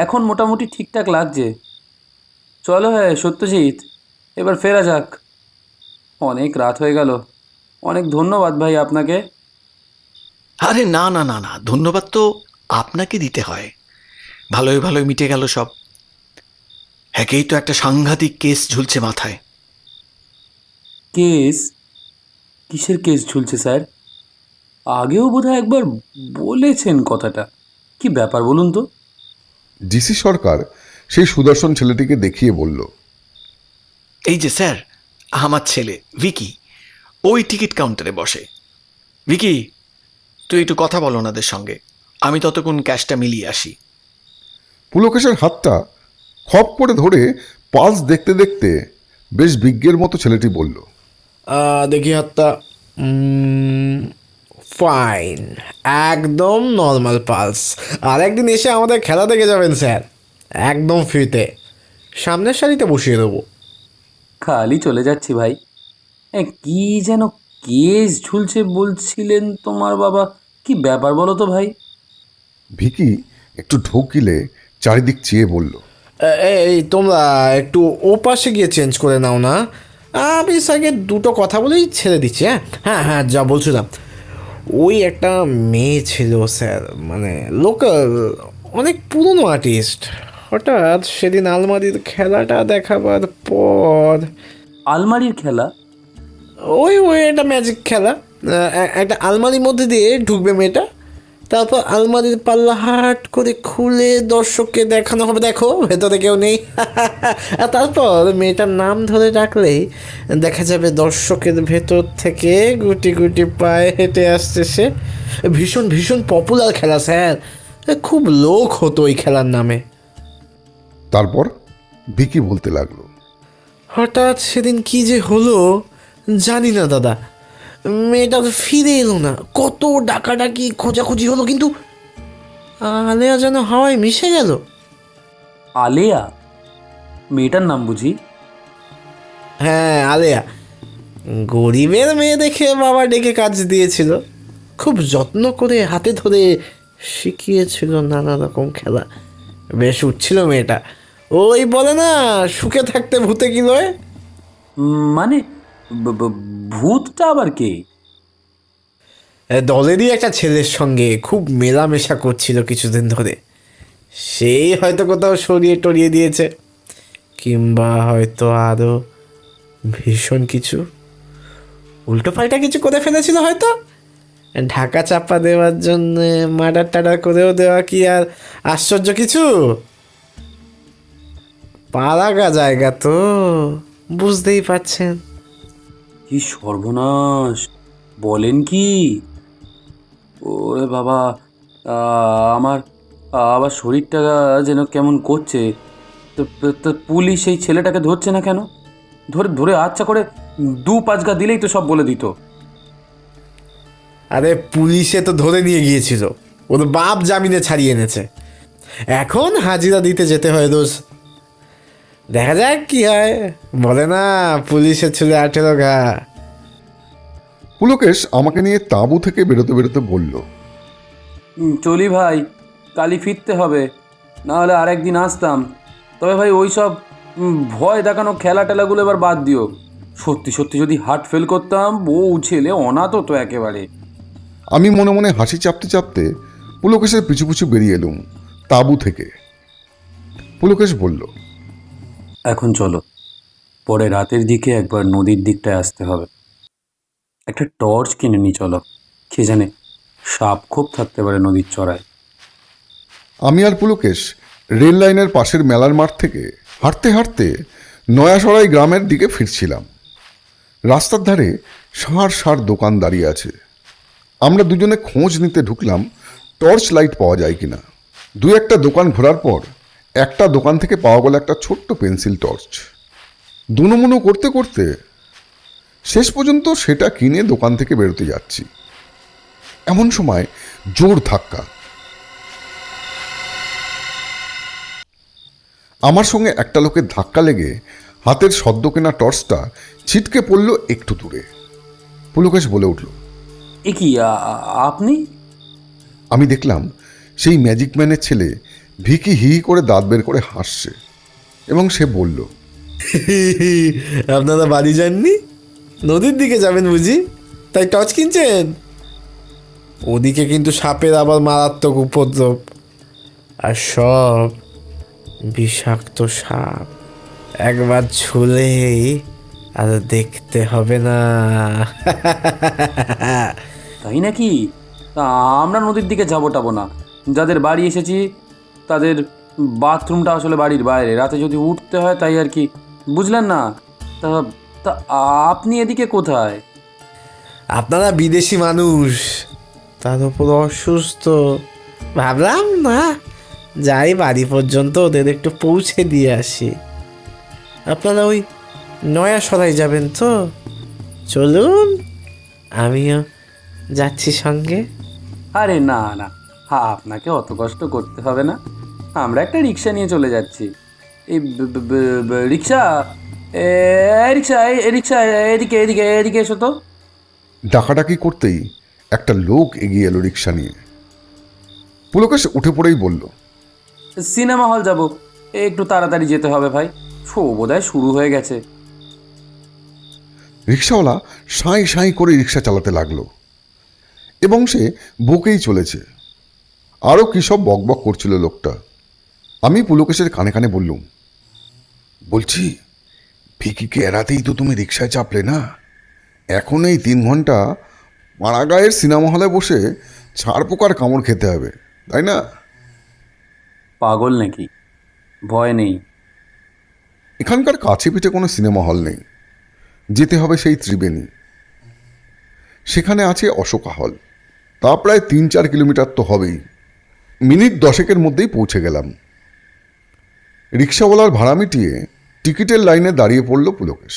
এখন মোটামুটি ঠিকঠাক লাগছে। চলো হ্যাঁ সত্যজিৎ, এবার ফেরা যাক। অনেক রাত হয়ে গেল। অনেক ধন্যবাদ ভাই আপনাকে। আরে না না না না, ধন্যবাদ তো আপনাকে দিতে হয়। ভালোই ভালোই মিটে গেল সব। একেই তো একটা সাংঘাতিক কেস ঝুলছে মাথায়। কেস? কিসের কেস ঝুলছে স্যার? আগেও বোধহয় একবার বলেছেন কথাটা। কি ব্যাপার বলুন তো? ডিসি সরকার সেই সুদর্শন ছেলেটিকে দেখিয়ে বলল, এই যে স্যার, আমার ছেলে ভিকি, ওই টিকিট কাউন্টারে বসে। ভিকি, তুই একটু কথা বল ওনাদের সঙ্গে, আমি ততক্ষণ ক্যাশটা মিলিয়ে আসি। পুলকেশের হাতটা খপ করে ধরে পালস দেখতে দেখতে বেশ বিজ্ঞের মতো ছেলেটি বলল, দেখি হাতটা। ফাইন, একদম নর্মাল পালস। আর একদিন এসে আমাদের খেলা দেখে যাবেন স্যার, একদম ফ্রিতে। সামনের সারিতে বসিয়ে দেবো। খালি চলে যাচ্ছি ভাই। কি যেন কেস ঝুলছে বলছিলেন তোমার বাবা? কি ব্যাপার বলো তো ভাই? ভিকি একটু ঢোকিলে চারিদিক চেয়ে বলল, এই তোমরা একটু ও পাশে গিয়ে চেঞ্জ করে নাও না। আমি স্যারকে দুটো কথা বলেই ছেড়ে দিচ্ছি। হ্যাঁ হ্যাঁ হ্যাঁ, যা বলছিলাম, ওই একটা মেয়ে ছিল স্যার, মানে লোকাল, অনেক পুরনো আর্টিস্ট। হঠাৎ সেদিন আলমারির খেলাটা দেখাবার পর, আলমারির খেলা? ওই ওই একটা ম্যাজিক খেলা, একটা আলমারির মধ্যে দিয়ে ঢুকবে মেয়েটা, তারপর আলমারির পাল্লা হাট করে খুলে দর্শককে দেখানো হবে, দেখো ভেতরে কেউ নেই। আর তারপর মেয়েটার নাম ধরে ডাকলেই দেখা যাবে দর্শকের ভেতর থেকে গুটি গুটি পায়ে হেঁটে আসছে সে। ভীষণ ভীষণ পপুলার খেলা স্যার, খুব লোক হতো ওই খেলার নামে। তারপর ভিকি বলতে লাগলো, হঠাৎ সেদিন কি যে হলো জানি না দাদা, মেয়েটা তো ফিরে এলো না। কত ডাকাডাকি খোঁজাখুঁজি হলো, কিন্তু আলেয়া যেন হাওয়ায় মিশে গেল। আলেয়া? মেয়েটার নাম বুঝি? হ্যাঁ, আলেয়া। গরিবের মেয়ে দেখে বাবা ডেকে কাজ দিয়েছিল, খুব যত্ন করে হাতে ধরে শিখিয়েছিল নানা রকম খেলা। বেশ উঠছিল মেয়েটা। ওই বলে না, সুখে থাকতে ভূতে কি লয়। মানে ভূতটা আবার কে? দলেরই একটা ছেলের সঙ্গে খুব মেলামেশা করছিল কিছুদিন ধরে। সেই হয়তো কোথাও সরিয়ে টরিয়ে দিয়েছে, কিংবা হয়তো আরও ভীষণ কিছু উল্টো পাল্টা কিছু করে ফেলেছিল হয়তো। ঢাকা চাপা দেওয়ার জন্য মার্ডার টাডার করেও দেওয়া কি আর আশ্চর্য কিছু? পাড়াগা জায়গা তো, বুঝতেই পাচ্ছেন। কি সর্বনাশ! বলেন কি? ওরে বাবা, আমার আবার শরীরটা যেন কেমন করছে। তো পুলিশ এই ছেলেটাকে ধরছে না কেন? ধরে ধরে আচ্ছা করে 2-5 গা দিলেই তো সব বলে দিত। আরে পুলিশে তো ধরে নিয়ে গিয়েছিল, ওর বাপ জামিনে ছাড়িয়ে এনেছে। এখন হাজিরা দিতে যেতে হয় রোজ। দেখা যাক কি হয়। বলে না, পুলিশের ছিল 18 ঘা। পুলকেশ আমাকে নিয়ে তাঁবু থেকে বেরোতে বেরোতে বলল, চলি ভাই, কালই ফিরতে হবে, না হলে আর একদিন আসতাম। তবে ভাই ওই সব ভয় দেখানো খেলা টেলাগুলো এবার বাদ দিও। সত্যি সত্যি যদি হার্ট ফেল করতাম, বউ ছেলে অনাথ তো একেবারে। আমি মনে মনে হাসি চাপতে চাপতে পুলকেশের পিছু পিছু বেরিয়ে এলুম তাঁবু থেকে। পুলকেশ বলল, এখন চলো, পরে রাতের দিকে একবার নদীর দিকটায় আসতে হবে। একটা টর্চ কিনে নি চলো, কে জানে সাপ খুব থাকতে পারে নদীর চড়ায়। আমি আর পুলকেশ রেল লাইনের পাশের মেলার মাঠ থেকে হাঁটতে হাঁটতে নয়াসরাই গ্রামের দিকে ফিরছিলাম। রাস্তার ধারে ষাঁড় ষাঁড় দোকান দাঁড়িয়ে আছে। আমরা দুজনে খোঁজ নিতে ঢুকলাম টর্চ লাইট পাওয়া যায় কিনা। 2-1টা দোকান ঘোরার পর একটা দোকান থেকে পাওয়া গেল একটা ছোট্ট পেন্সিল টর্চ। দুনুমুনু করতে করতে শেষ পর্যন্ত সেটা কিনে দোকান থেকে বেরোতে যাচ্ছি, এমন সময় জোর ধাক্কা। আমার সঙ্গে একটা লোকের ধাক্কা লেগে হাতের সদ্য কেনা টর্চটা ছিটকে পড়ল একটু দূরে। পুলকেশ বলে উঠল, এ কি আপনি? আমি দেখলাম সেই ম্যাজিক ম্যানের ছেলে ভিকি হি হি করে দাঁত বের করে হাসছে এবং সে বলল, আপনারা বাড়ি যাননি, নদীর দিকে যাবেন বুঝি, তাই টর্চ কিনছেন? ওদিকে কিন্তু সাপের আবার মারাত্মক উপদ্রব, আর সব বিষাক্ত সাপ। একবার ছুলেই আর দেখতে হবে না। তাই নাকি? তা আমরা নদীর দিকে যাবো টাবো না। যাদের বাড়ি এসেছি তাদের বাথরুমটা আসলে বাড়ির বাইরে, রাতে যদি উঠতে হয় তাই আর কি, বুঝলেন না? তা তা আপনি এদিকে কোথায়? আপনারা বিদেশি মানুষ, তার উপর অসুস্থ, ভাবলাম না যাই বাড়ি পর্যন্ত ওদের একটু পৌঁছে দিয়ে আসি। আপনারা ওই নয়া সরাই যাবেন তো? চলুন, আমিও যাচ্ছি সঙ্গে। আরে না না, আপনাকে অত কষ্ট করতে হবে না, আমরা একটা রিক্সা নিয়ে চলে যাচ্ছি। এই রিক্সা, রিক্সা, রিক্সা, এদিকে এদিকে এদিকে এসো তো। ডাকাডাকি করতেই একটা লোক এগিয়ে এলো রিক্সা নিয়ে। পুলকেশ উঠে পড়েই বলল, সিনেমা হল যাব, একটু তাড়াতাড়ি যেতে হবে ভাই, শো বোধহয় শুরু হয়ে গেছে। রিক্সাওয়ালা সাঁই সাঁই করে রিক্সা চালাতে লাগলো এবং সে বকেই চলেছে। আরও কী সব বকবক করছিল লোকটা। আমি পুলকেশের কানে কানে বললুম, বলছি ভিকিকে এড়াতেই তো তুমি রিক্সায় চাপলে না? এখন এই 3 ঘন্টা পাড়াগাঁয়ের সিনেমা হলে বসে ছাড় পোকার কামড় খেতে হবে, তাই না? পাগল নাকি? ভয় নেই। এখানকার কাছে পিঠে কোনো সিনেমা হল নেই, যেতে হবে সেই ত্রিবেণী। সেখানে আছে অশোকা হল, তা প্রায় 3-4 কিলোমিটার তো হবেই। মিনিট 10 মধ্যেই পৌঁছে গেলাম। রিক্সাওয়ালার ভাড়া মিটিয়ে টিকিটের লাইনে দাঁড়িয়ে পড়ল পুলকেশ।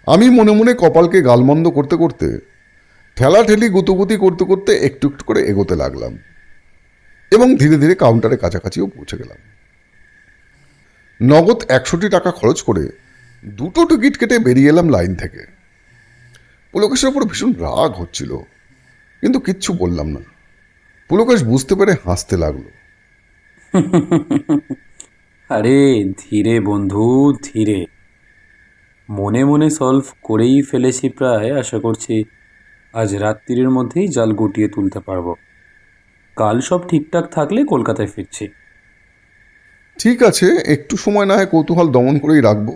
আমি মনে মনে কপালকে গালমন্দ করতে করতে, ঠেলাঠেলি গুতুগুতি করতে করতে একটু একটু করে এগোতে লাগলাম এবং ধীরে ধীরে কাউন্টারের কাছাকাছিও পৌঁছে গেলাম। নগদ 100 টাকা খরচ করে 2টো টিকিট কেটে বেরিয়ে এলাম লাইন থেকে। পুলকেশের ওপর ভীষণ রাগ হচ্ছিল, কিন্তু কিচ্ছু বললাম না। পুলকেশ বুঝতে পেরে হাসতে লাগলো। আরে ধীরে বন্ধু, ধীরে। মনে মনে সলভ করেই ফেলেছি প্রায়, আশা করছি আজ রাত্রির মধ্যেই জাল গুটিয়ে তুলতে পারবো। কাল সব ঠিকঠাক থাকলে কলকাতায় ফিরছি। ঠিক আছে, একটু সময় না হয় কৌতূহল দমন করেই রাখবো,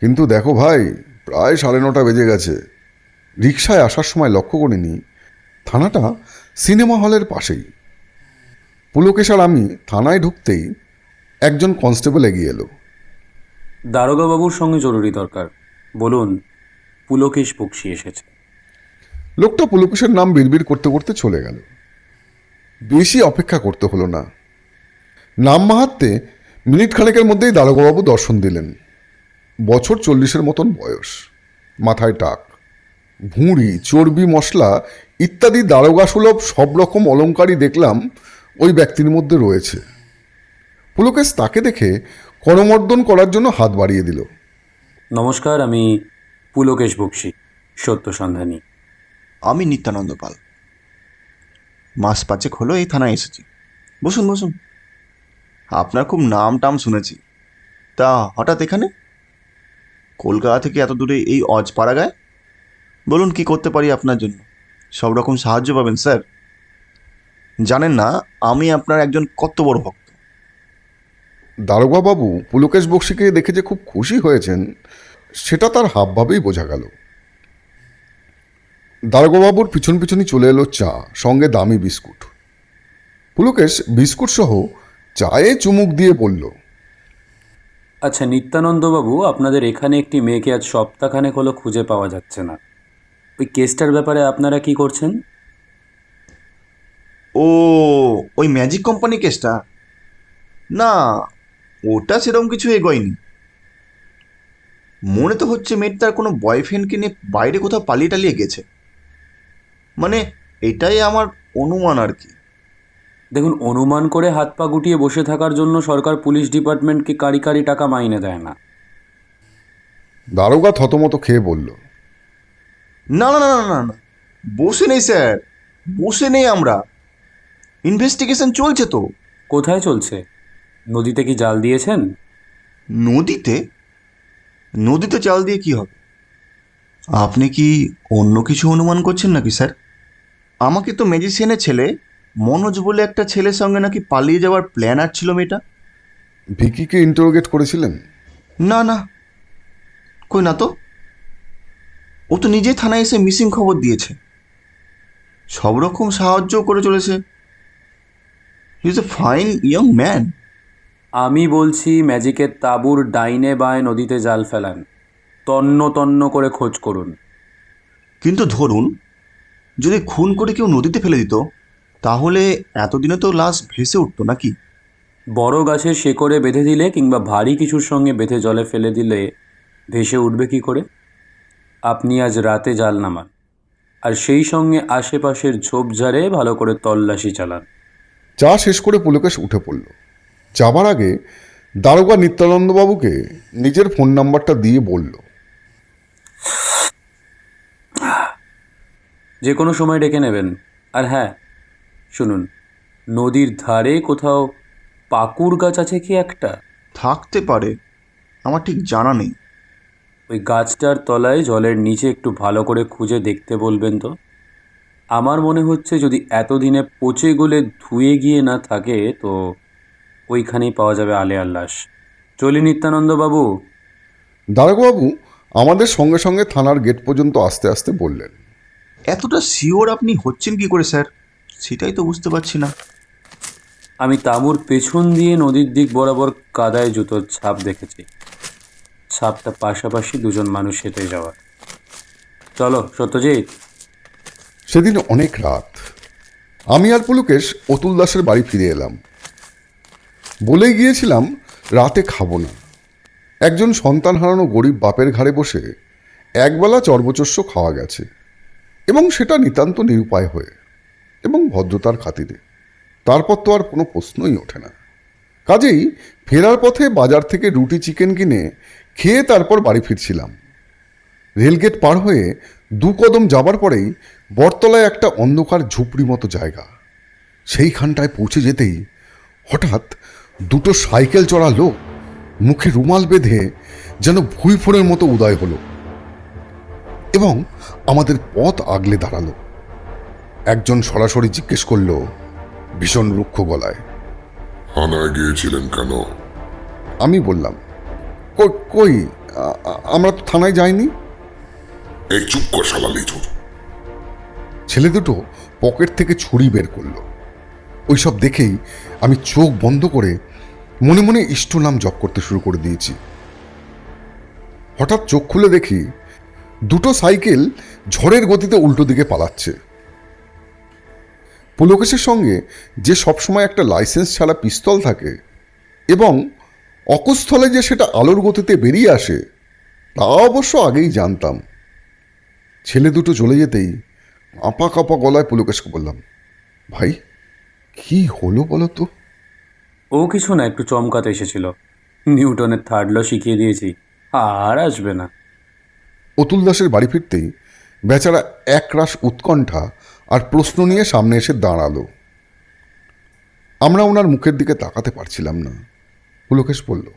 কিন্তু দেখো ভাই, প্রায় 9:30 বেজে গেছে। রিকশায় আসার সময় লক্ষ্য করিনি থানাটা সিনেমা হলের পাশেই। পুলকেশ আর আমি থানায় ঢুকতেই একজন কনস্টেবল এগিয়ে এলো। দারোগা বাবুর সঙ্গে জরুরি দরকার, বলুন। পুলকেশ বক্সি এসেছে। লোকটা পুলকেশের নাম বিড়বিড় করতে করতে চলে গেল। বেশি অপেক্ষা করতে হলো না। নাম মাহাত্মে মিনিট খানেকের মধ্যেই দারোগাবাবু দর্শন দিলেন। বছর 40-এর মতন বয়স, মাথায় টাক, ভুঁড়ি, চর্বি, মশলা ইত্যাদি দারোগা সুলভ সব রকম অলংকারই দেখলাম ওই ব্যক্তির মধ্যে রয়েছে। পুলকেশ তাকে দেখে করমর্দন করার জন্য হাত বাড়িয়ে দিল। নমস্কার, আমি পুলকেশ বক্সি, সত্য সন্ধানী। আমি নিত্যানন্দ পাল। মাস 5 হলো এই থানায় এসেছি। বসুন বসুন। আপনার খুব নাম টাম শুনেছি, তা হঠাৎ এখানে কলকাতা থেকে এত দূরে এই অজপাড়া গায়ে? বলুন কি করতে পারি আপনার জন্য? সব রকম সাহায্য পাবেন স্যার। জানেন না আমি আপনার একজন কত বড় ভক্ত। দারোগাবাবু পুলকেশ বক্সিকে দেখে যে খুব খুশি হয়েছেন সেটা তার হাবভাবেই বোঝা গেল। দারোগাবাবুর পিছন পিছনই চলে এলো চা, সঙ্গে দামি বিস্কুট। পুলকেশ বিস্কুট সহ চায়ে চুমুক দিয়ে বলল, আচ্ছা নিত্যানন্দবাবু, আপনাদের এখানে একটি মেয়েকে আজ সপ্তাহখানেক হলো খুঁজে পাওয়া যাচ্ছে না। ওই কেসটার ব্যাপারে আপনারা কি করছেন? ও, ওই ম্যাজিক কোম্পানি কেসটা? না, ওটা সেরকম কিছু এগোয়নি। মনে তো হচ্ছে মেয়েটা তার কোনো বয়ফ্রেন্ডকে নিয়ে বাইরে কোথাও পালিয়ে টালিয়ে গেছে। মানে এটাই আমার অনুমান আর কি। দেখুন, অনুমান করে হাত পা গুটিয়ে বসে থাকার জন্য সরকার পুলিশ ডিপার্টমেন্টকে কারি কারি টাকা মাইনে দেয় না। দারোগা থতমত খেয়ে বলল, না না না না না না, বসে নেই স্যার, বসে নেই আমরা। ইনভেস্টিগেশন চলছে তো। কোথায় চলছে? নদীতে কি জাল দিয়েছেন? নদীতে? নদীতে জাল দিয়ে কি হবে? আপনি কি অন্য কিছু অনুমান করছেন নাকি স্যার? আমাকে তো ম্যাজিশিয়ানের ছেলে মনোজ বলে একটা ছেলের সঙ্গে নাকি পালিয়ে যাওয়ার প্ল্যান ছিল মেয়েটা। ভিকিকে ইন্টারোগেট করেছিলেন? না না, কই না তো। ও তো নিজেই থানায় এসে মিসিং খবর দিয়েছে, সব রকম সাহায্য করে চলেছে। He is a fine young man. আমি বলছি ম্যাজিকের তাঁবুর ডাইনে বাঁয়ে নদীতে জাল ফেলান, তন্ন তন্ন করে খোঁজ করুন। কিন্তু ধরুন যদি খুন করে কেউ নদীতে ফেলে দিত, তাহলে এতদিনে তো লাশ ভেসে উঠতো নাকি? বড় গাছের শেকড়ে বেঁধে দিলে কিংবা ভারী কিছুর সঙ্গে বেঁধে জলে ফেলে দিলে ভেসে উঠবে কি করে? আপনি আজ রাতে জাল নামান, আর সেই সঙ্গে আশেপাশের ঝোপঝাড়ে ভালো করে তল্লাশি চালান। চা শেষ করে পুলকেশ উঠে পড়ল। যাবার আগে দারোগা নিত্যানন্দবাবুকে নিজের ফোন নাম্বারটা দিয়ে বলল, যে কোনো সময় ডেকে নেবেন। আর হ্যাঁ, শুনুন, নদীর ধারে কোথাও পাকুর গাছ আছে কি একটা? থাকতে পারে, আমার ঠিক জানা নেই। ওই গাছটার তলায় জলের নিচে একটু ভালো করে খুঁজে দেখতে বলবেন তো। আমার মনে হচ্ছে যদি এতদিনে পচে গলে ধুয়ে গিয়ে না থাকে তো ওইখানেই পাওয়া যাবে আলেয়ার লাশ। চলি নিত্যানন্দবাবু। দারোগাবাবু আমাদের সঙ্গে সঙ্গে থানার গেট পর্যন্ত আস্তে আস্তে বললেন, এতটা শিওর আপনি হচ্ছেন কি করে স্যার, সেটাই তো বুঝতে পারছি না। আমি তাঁবুর পেছন দিয়ে নদীর দিক বরাবর কাদায় জুতোর ছাপ দেখেছি। ছাপটা পাশাপাশি দুজন মানুষ হেঁটে যাওয়া। চলো সত্যজিৎ। সেদিন অনেক রাত। আমি আর পুলকেশ অতুল দাসের বাড়ি ফিরে এলাম। বলেই গিয়েছিলাম রাতে খাবো না। একজন সন্তান হারানো গরিব বাপের ঘাড়ে বসে একবেলা চর্বচস্য খাওয়া গেছে, এবং সেটা নিতান্ত নিরুপায় হয়ে এবং ভদ্রতার খাতিরে। তারপর তো আর কোনো প্রশ্নই ওঠে না। কাজেই ফেরার পথে বাজার থেকে রুটি চিকেন কিনে খেয়ে তারপর বাড়ি ফিরছিলাম। রেলগেট পার হয়ে 2 কদম যাবার পরেই বটতলায় একটা অন্ধকার ঝুপড়ি মতো জায়গা। সেইখানটায় পৌঁছে যেতেই হঠাৎ 2টো সাইকেল চড়া লোক মুখে রুমাল বেঁধে যেন ভুঁই ফোড়ের মতো উদয় হলো এবং আমাদের পথ আগলে দাঁড়ালো। একজন সরাসরি জিজ্ঞেস করলো ভীষণ রুক্ষ গলায়, থানায় গিয়েছিলেন কেন? আমি বললাম, কই আমরা তো থানায় যাইনি। এই চুপ কর শালা লিচুর। ছেলে দুটো পকেট থেকে ছুরি বের করলো। ওইসব দেখেই আমি চোখ বন্ধ করে মনে মনে ইষ্ট নাম জপ করতে শুরু করে দিয়েছি। হঠাৎ চোখ খুলে দেখি 2টো সাইকেল ঝড়ের গতিতে উল্টো দিকে পালাচ্ছে। পুলকেশের সঙ্গে যে সবসময় একটা লাইসেন্স ছাড়া পিস্তল থাকে এবং অকুস্থলে যে সেটা আলোর গতিতে বেরিয়ে আসে তা অবশ্য আগেই জানতাম। ছেলে দুটো চলে যেতেই কাঁপা কাঁপা গলায় পুলকেশকে বললাম, ভাই কি হলো বলো তো? ও কিছু না, একটু চমকাতে এসেছিল। নিউটনের থার্ড ল শিখিয়ে দিয়েছি, আর আসবে না। অতুল দাসের বাড়ি ফিরতেই বেচারা একরাশ উৎকণ্ঠা আর প্রশ্ন নিয়ে সামনে এসে দাঁড়ালো। আমরা ওনার মুখের দিকে তাকাতে পারছিলাম না। পুলকেশ বলল,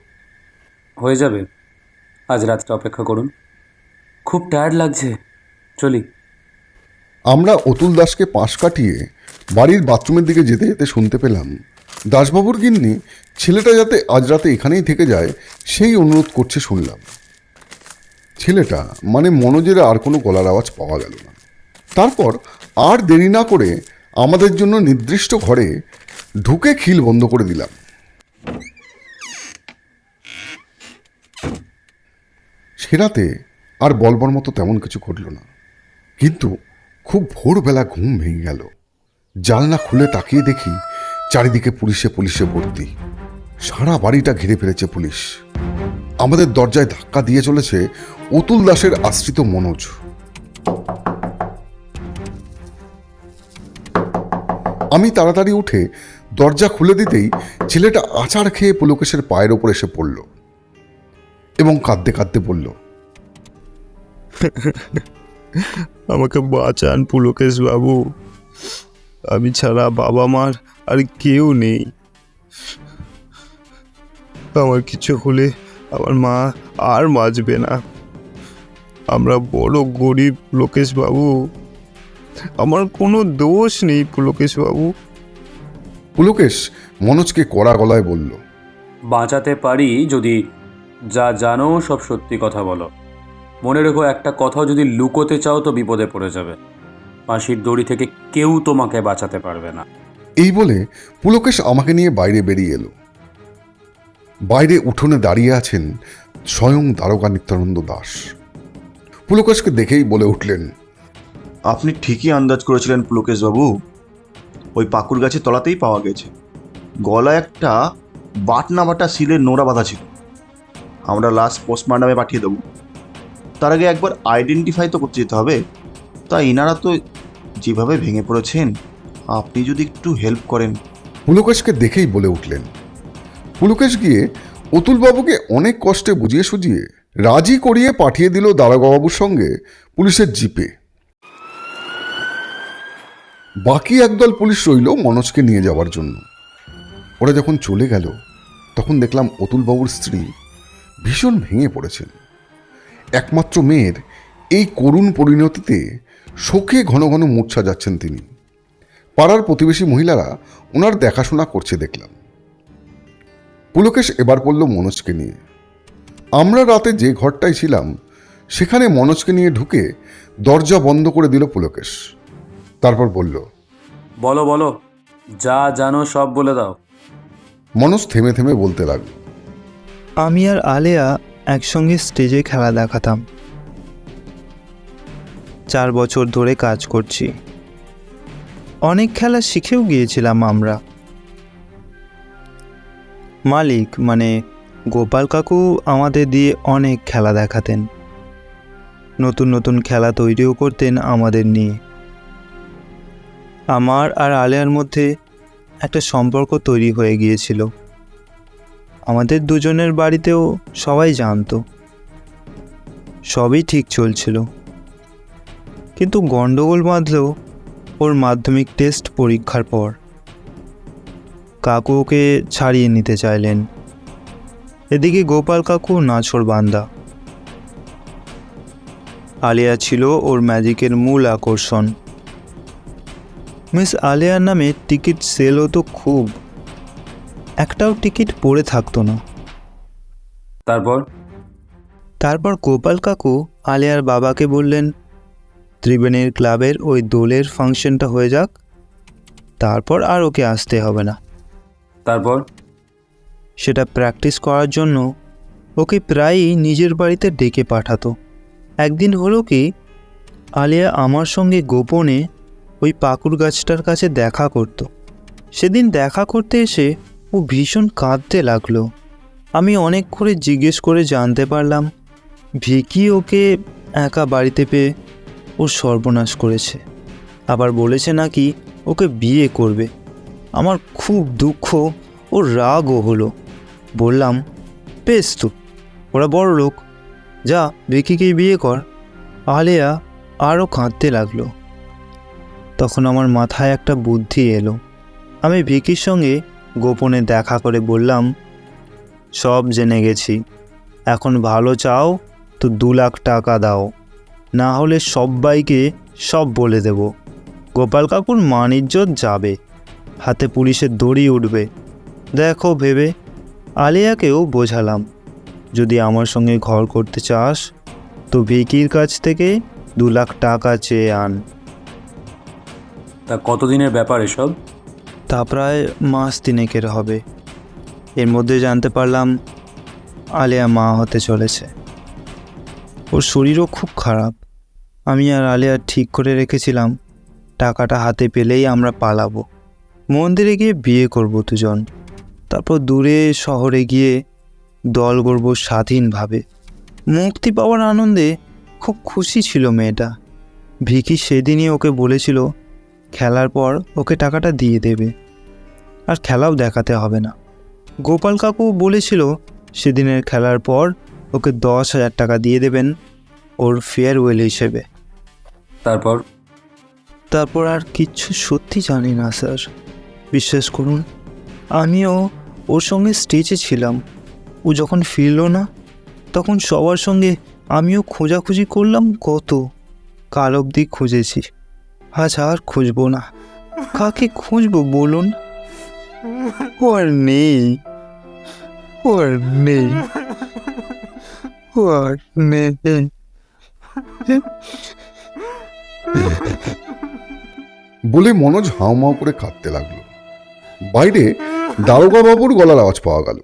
হয়ে যাবে, আজ রাতটা অপেক্ষা করুন। খুব টায়ার্ড লাগছে, চলি। আমরা অতুল দাসকে পাশ কাটিয়ে বাড়ির বাথরুমের দিকে যেতে যেতে শুনতে পেলাম দাসবাবুর গিন্নি ছেলেটা যাতে আজ রাতে এখানেই থেকে যায় সেই অনুরোধ করছে শুনলাম। ছেলেটা মানে মনোজের আর কোনো গলার আওয়াজ পাওয়া গেল না। তারপর আর দেরি না করে আমাদের জন্য নির্দিষ্ট ঘরে ঢুকে খিল বন্ধ করে দিলাম। সে রাতে আর বলবার মতো তেমন কিছু ঘটল না, কিন্তু খুব ভোরবেলা ঘুম ভেঙে গেল। জানলা খুলে তাকিয়ে দেখি চারিদিকে পুলিশে ভর্তি। সারা বাড়িটা ঘিরে ফেলেছে পুলিশ। আমাদের দরজায় ধাক্কা দিয়ে চলেছে অতুল দাসের আশ্রিত মনোজ। আমি তাড়াতাড়ি উঠে দরজা খুলে দিতেই ছেলেটা আছাড় খেয়ে পুলকেশের পায়ের ওপর এসে পড়ল এবং কাঁদতে কাঁদতে বলল, আমাকে বাঁচান পুলকেশ বাবু, আমি ছাড়া বাবা মার আর কেউ নেই। আমার কিছু হলে আমার মা আর বাঁচবে না। আমরা বড় গরিব পুলকেশ বাবু, আমার কোনো দোষ নেই পুলকেশ বাবু। পুলকেশ মনোজকে কড়া গলায় বলল, বাঁচাতে পারি যদি যা জানো সব সত্যি কথা বলো। মনে রেখো, একটা কথাও যদি লুকোতে চাও তো বিপদে পড়ে যাবে। ফাঁসির দড়ি থেকে কেউ তোমাকে বাঁচাতে পারবে না। এই বলে পুলকেশ আমাকে নিয়ে বাইরে বেরিয়ে এলো। বাইরে উঠোনে দাঁড়িয়ে আছেন স্বয়ং দারোগা নিত্যানন্দ দাস। পুলকেশকে দেখেই বলে উঠলেন, আপনি ঠিকই আন্দাজ করেছিলেন পুলকেশবাবু। ওই পাকুড় গাছের তলাতেই পাওয়া গেছে। গলায় একটা বাটা সিলের নোড়া বাঁধা ছিল। আমরা লাশ পোস্টমর্টমে পাঠিয়ে দেবো। তার আগে একবার আইডেন্টিফাই তো করতে যেতে হবে। তাই ইনারা তো যেভাবে ভেঙে পড়েছেন, আপনি যদি একটু হেল্প করেন। পুলকেশকে দেখেই বলে উঠলেন। পুলকেশ গিয়ে অতুলবাবুকে অনেক কষ্টে বুঝিয়ে সুঝিয়ে রাজি করিয়ে পাঠিয়ে দিল দারোগাবাবুর সঙ্গে পুলিশের জিপে। বাকি একদল পুলিশ রইল মনোজকে নিয়ে যাওয়ার জন্য। ওরা যখন চলে গেল তখন দেখলাম অতুলবাবুর স্ত্রী ভীষণ ভেঙে পড়েছেন। একমাত্র মেয়ের এই করুণ পরিণতিতে শোকে ঘন ঘন মূর্ছা যাচ্ছেন তিনি। পাড়ার প্রতিবেশী মহিলারা ওনার দেখাশোনা করছে দেখলাম। পুলকেশ এবার পড়ল মনোজকে নিয়ে। আমরা রাতে যে ঘরটায় ছিলাম সেখানে মনোজকে নিয়ে ঢুকে দরজা বন্ধ করে দিল পুলকেশ। তারপর বলল, বলো বলো, যা জানো সব বলে দাও। মনোজ থেমে থেমে বলতে লাগলো, আমি আর আলেয়া একসঙ্গে স্টেজে খেলা দেখাতাম। 4 বছর ধরে কাজ করছি। অনেক খেলা শিখেও গিয়েছিলাম আমরা। মালিক মানে গোপাল কাকু আমাদের দিয়ে অনেক খেলা দেখাতেন। নতুন নতুন খেলা তৈরিও করতেন আমাদের নিয়ে। আমার আর আলেয়ার মধ্যে একটা সম্পর্ক তৈরি হয়ে গিয়েছিল। আমাদের দুজনের বাড়িতেও সবাই জানতো। সবই ঠিক চলছিল, কিন্তু গন্ডগোল বাঁধল ওর মাধ্যমিক টেস্ট পরীক্ষার পর। কাকু ওকে ছাড়িয়ে নিতে চাইলেন। এদিকে গোপাল কাকু নাছোড়বান্দা। আলিয়া ছিল ওর ম্যাজিকের মূল আকর্ষণ। মিস আলিয়ার নামে টিকিট সেল হতো খুব। একটাও টিকিট পড়ে থাকতো না। তারপর গোপাল কাকু আলিয়ার বাবাকে বললেন, ত্রিবেণীর ক্লাবের ওই দোলের ফাংশনটা হয়ে যাক, তারপর আর ওকে আসতে হবে না। সেটা প্র্যাকটিস করার জন্য ওকে প্রায়ই নিজের বাড়িতে ডেকে পাঠাতো। একদিন হলো কি, আলিয়া আমার সঙ্গে গোপনে ওই পাকুড় গাছটার কাছে দেখা করত। সেদিন দেখা করতে এসে ও ভীষণ কাঁদতে লাগলো। আমি অনেক করে জিজ্ঞেস করে জানতে পারলাম ভিকি ওকে একা বাড়িতে পেয়ে ওর সর্বনাশ করেছে। আবার বলেছে নাকি ওকে বিয়ে করবে। আমার খুব দুঃখ ও রাগও হলো। বললাম, বেশ তো, ওরা বড় লোক, যা ভিকিকেই বিয়ে কর। আলেয়া আরও কাঁদতে লাগলো। তখন আমার মাথায় একটা বুদ্ধি এলো। আমি ভিকির সঙ্গে গোপনে দেখা করে বললাম, সব জেনে গেছি, এখন ভালো চাও তো 2 লাখ টাকা দাও, না হলে সবাইকে সব বলে দেব। গোপাল কাকুর মান ইজ্জত যাবে, হাতে পুলিশের দড়ি উঠবে। দেখো ভেবে। আলিয়াকেও বোঝালাম, যদি আমার সঙ্গে ঘর করতে চাস তো ভিকির কাছ থেকে 2 লাখ টাকা চেয়ে আন। তা কতদিনের ব্যাপার এসব? তা প্রায় মাস 3 হবে। এর মধ্যে জানতে পারলাম আলিয়া মা হতে চলেছে। ওর শরীরও খুব খারাপ। আমি আর আলিয়া ঠিক করে রেখেছিলাম টাকাটা হাতে পেলেই আমরা পালাবো, মন্দিরে গিয়ে বিয়ে করব দুজন। তারপর দূরে শহরে গিয়ে দল গড়ব স্বাধীনভাবে। মুক্তি পাওয়ার আনন্দে খুব খুশি ছিল মেয়েটা। ভিকি সেদিনই ওকে বলেছিল খেলার পর ওকে টাকাটা দিয়ে দেবে, আর খেলাও দেখাতে হবে না। গোপাল কাকু বলেছিল সেদিনের খেলার পর ওকে 10,000 টাকা দিয়ে দেবেন ওর ফেয়ারওয়েল হিসেবে। তারপর আর কিচ্ছু সত্যি জানি না স্যার, বিশ্বাস করুন। আমিও ওর সঙ্গে স্টেজে ছিলাম। ও যখন ফিরল না তখন সবার সঙ্গে আমিও খোঁজাখুঁজি করলাম। কত কাল অবধি খুঁজেছি, আজ আর খুঁজবো না। কাকে খুঁজবো বলুন? ও আর নেই, ও আর নেই। আর নেই। বলে মনোজ হাউমাউ করে কাঁদতে লাগলো। বাইরে দারোগা বাবুর গলার আওয়াজ পাওয়া গেল।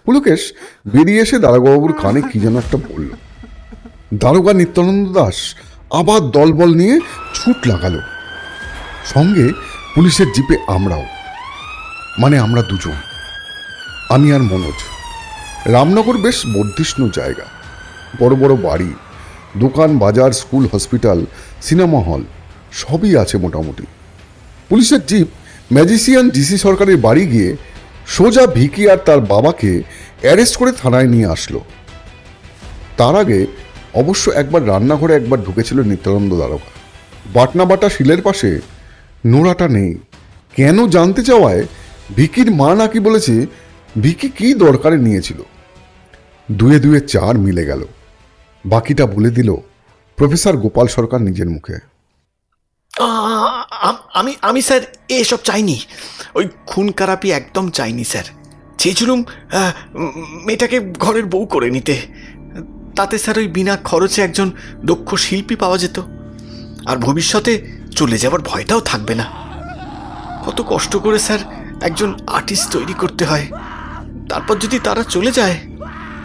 পুলকেশ বেরিয়ে এসে দারোগা বাবুর কানে কি যেন একটা বলল। দারোগা নিত্যানন্দ দাস আবার দলবল নিয়ে ছুট লাগালো। সঙ্গে পুলিশের জিপে আমরাও, মানে আমরা দুজন, আমি আর মনোজ। রামনগর বেশ বর্ধিষ্ণু জায়গা, বড় বড় বাড়ি, দোকান, বাজার, স্কুল, হসপিটাল, সিনেমা হল সবই আছে মোটামুটি। পুলিশের জিপ ম্যাজিশিয়ান ডিসি সরকারের বাড়ি গিয়ে সোজা ভিকি আর তার বাবাকে অ্যারেস্ট করে থানায় নিয়ে আসলো। তার আগে অবশ্য একবার রান্নাঘরে একবার ঢুকেছিল নিত্যানন্দ দারোগা। বাটনা বাটা শিলের পাশে নোড়াটা নেই কেন জানতে চাওয়ায় ভিকির মা নাকি বলেছে ভিকি কি দরকারে নিয়েছিল। দুয়ে দুয়ে 4 মিলে গেল। বাকিটা বলে দিল প্রফেসর গোপাল সরকার নিজের মুখে। আমি স্যার এসব চাইনি, ওই খুন খারাপি একদম চাইনি স্যার। চেয়েছিলুম মেয়েটাকে ঘরের বউ করে নিতে, তাতে স্যার ওই বিনা খরচে একজন দক্ষ শিল্পী পাওয়া যেত, আর ভবিষ্যতে চলে যাওয়ার ভয়টাও থাকবে না। কত কষ্ট করে স্যার একজন আর্টিস্ট তৈরি করতে হয়, তারপর যদি তারা চলে যায়।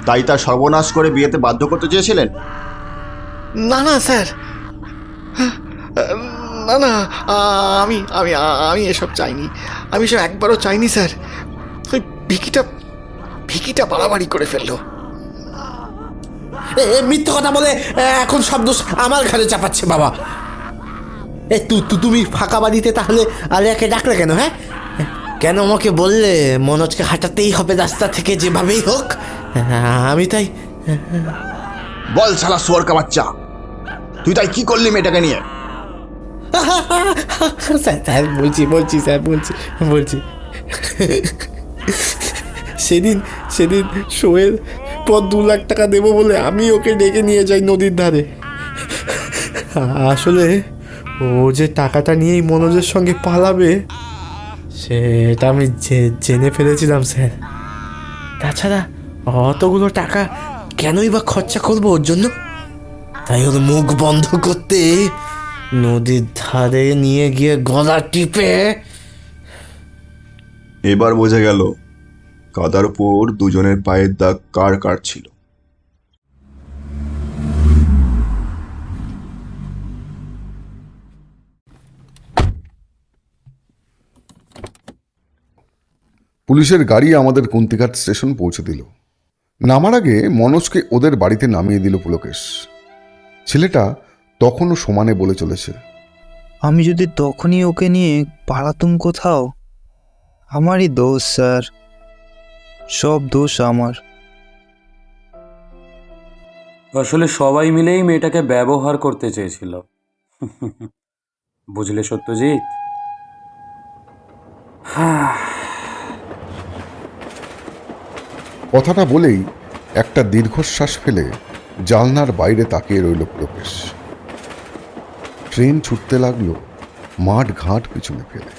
তাই তার সর্বনাশ করে বিয়েতে বাধ্য করতে চেয়েছিলেন? না না স্যার, না না, আমি আমি আমি এসব চাইনি, আমি এসব একবারও চাইনি স্যার। ওই ভিকিটা বাড়াবাড়ি করে ফেললো। মিথ্যে কথা বলে এখন সব দোষ আমার ঘাড়ে চাপাচ্ছে বাবা। তুমি ফাঁকা বাড়িতে তাহলে আলিয়াকে ডাকলে কেন? হ্যাঁ, কেন আমাকে বললে মনোজকে হাঁটাতেই হবে রাস্তা থেকে যেভাবেই হোক? আমি তাই। বল শালা শুয়োর কা বাচ্চা, তুই তাই কি করলি মেয়েটাকে নিয়ে? স্যার বলছি স্যার বলছি সেদিন শোয়ের পর 2 লাখ টাকা দেবো বলে আমি ওকে ডেকে নিয়ে যাই নদীর ধারে। আসলে ও যে টাকাটা নিয়েই মনোজের সঙ্গে পালাবে সেটা আমি জেনে ফেলেছিলাম স্যার। তাছাড়া অতগুলো টাকা কেনই বা খরচা করবো ওর জন্য? তাই ওর মুখ বন্ধ করতে নদীর ধারে নিয়ে গিয়ে গলা টিপে। এবার বোঝা গেল কাদার উপর দুজনের পায়ের দাগ কার ছিল। পুলিশের গাড়ি আমাদের কুন্তিঘাট স্টেশন পৌঁছে দিল। নামার আগে মনোজকে ওদের বাড়িতে নামিয়ে দিল পুলকেশ। ছেলেটা তখনও সমানে বলে চলেছে, আমি যদি তখনই ওকে নিয়ে পালাতুম কোথাও, আমারই দোষ স্যার, সব দোষ আমার। আসলে সবাই মিলেই মেয়েটাকে ব্যবহার করতে চেয়েছিল। বুঝলে সত্যজিৎ? কথাটা বলেই একটা দীর্ঘশ্বাস ফেলে জানলার বাইরে তাকিয়ে রইল পুলকেশ। ট্রেন ছুটতে লাগলো মাঠ ঘাট পিছনে ফেলে।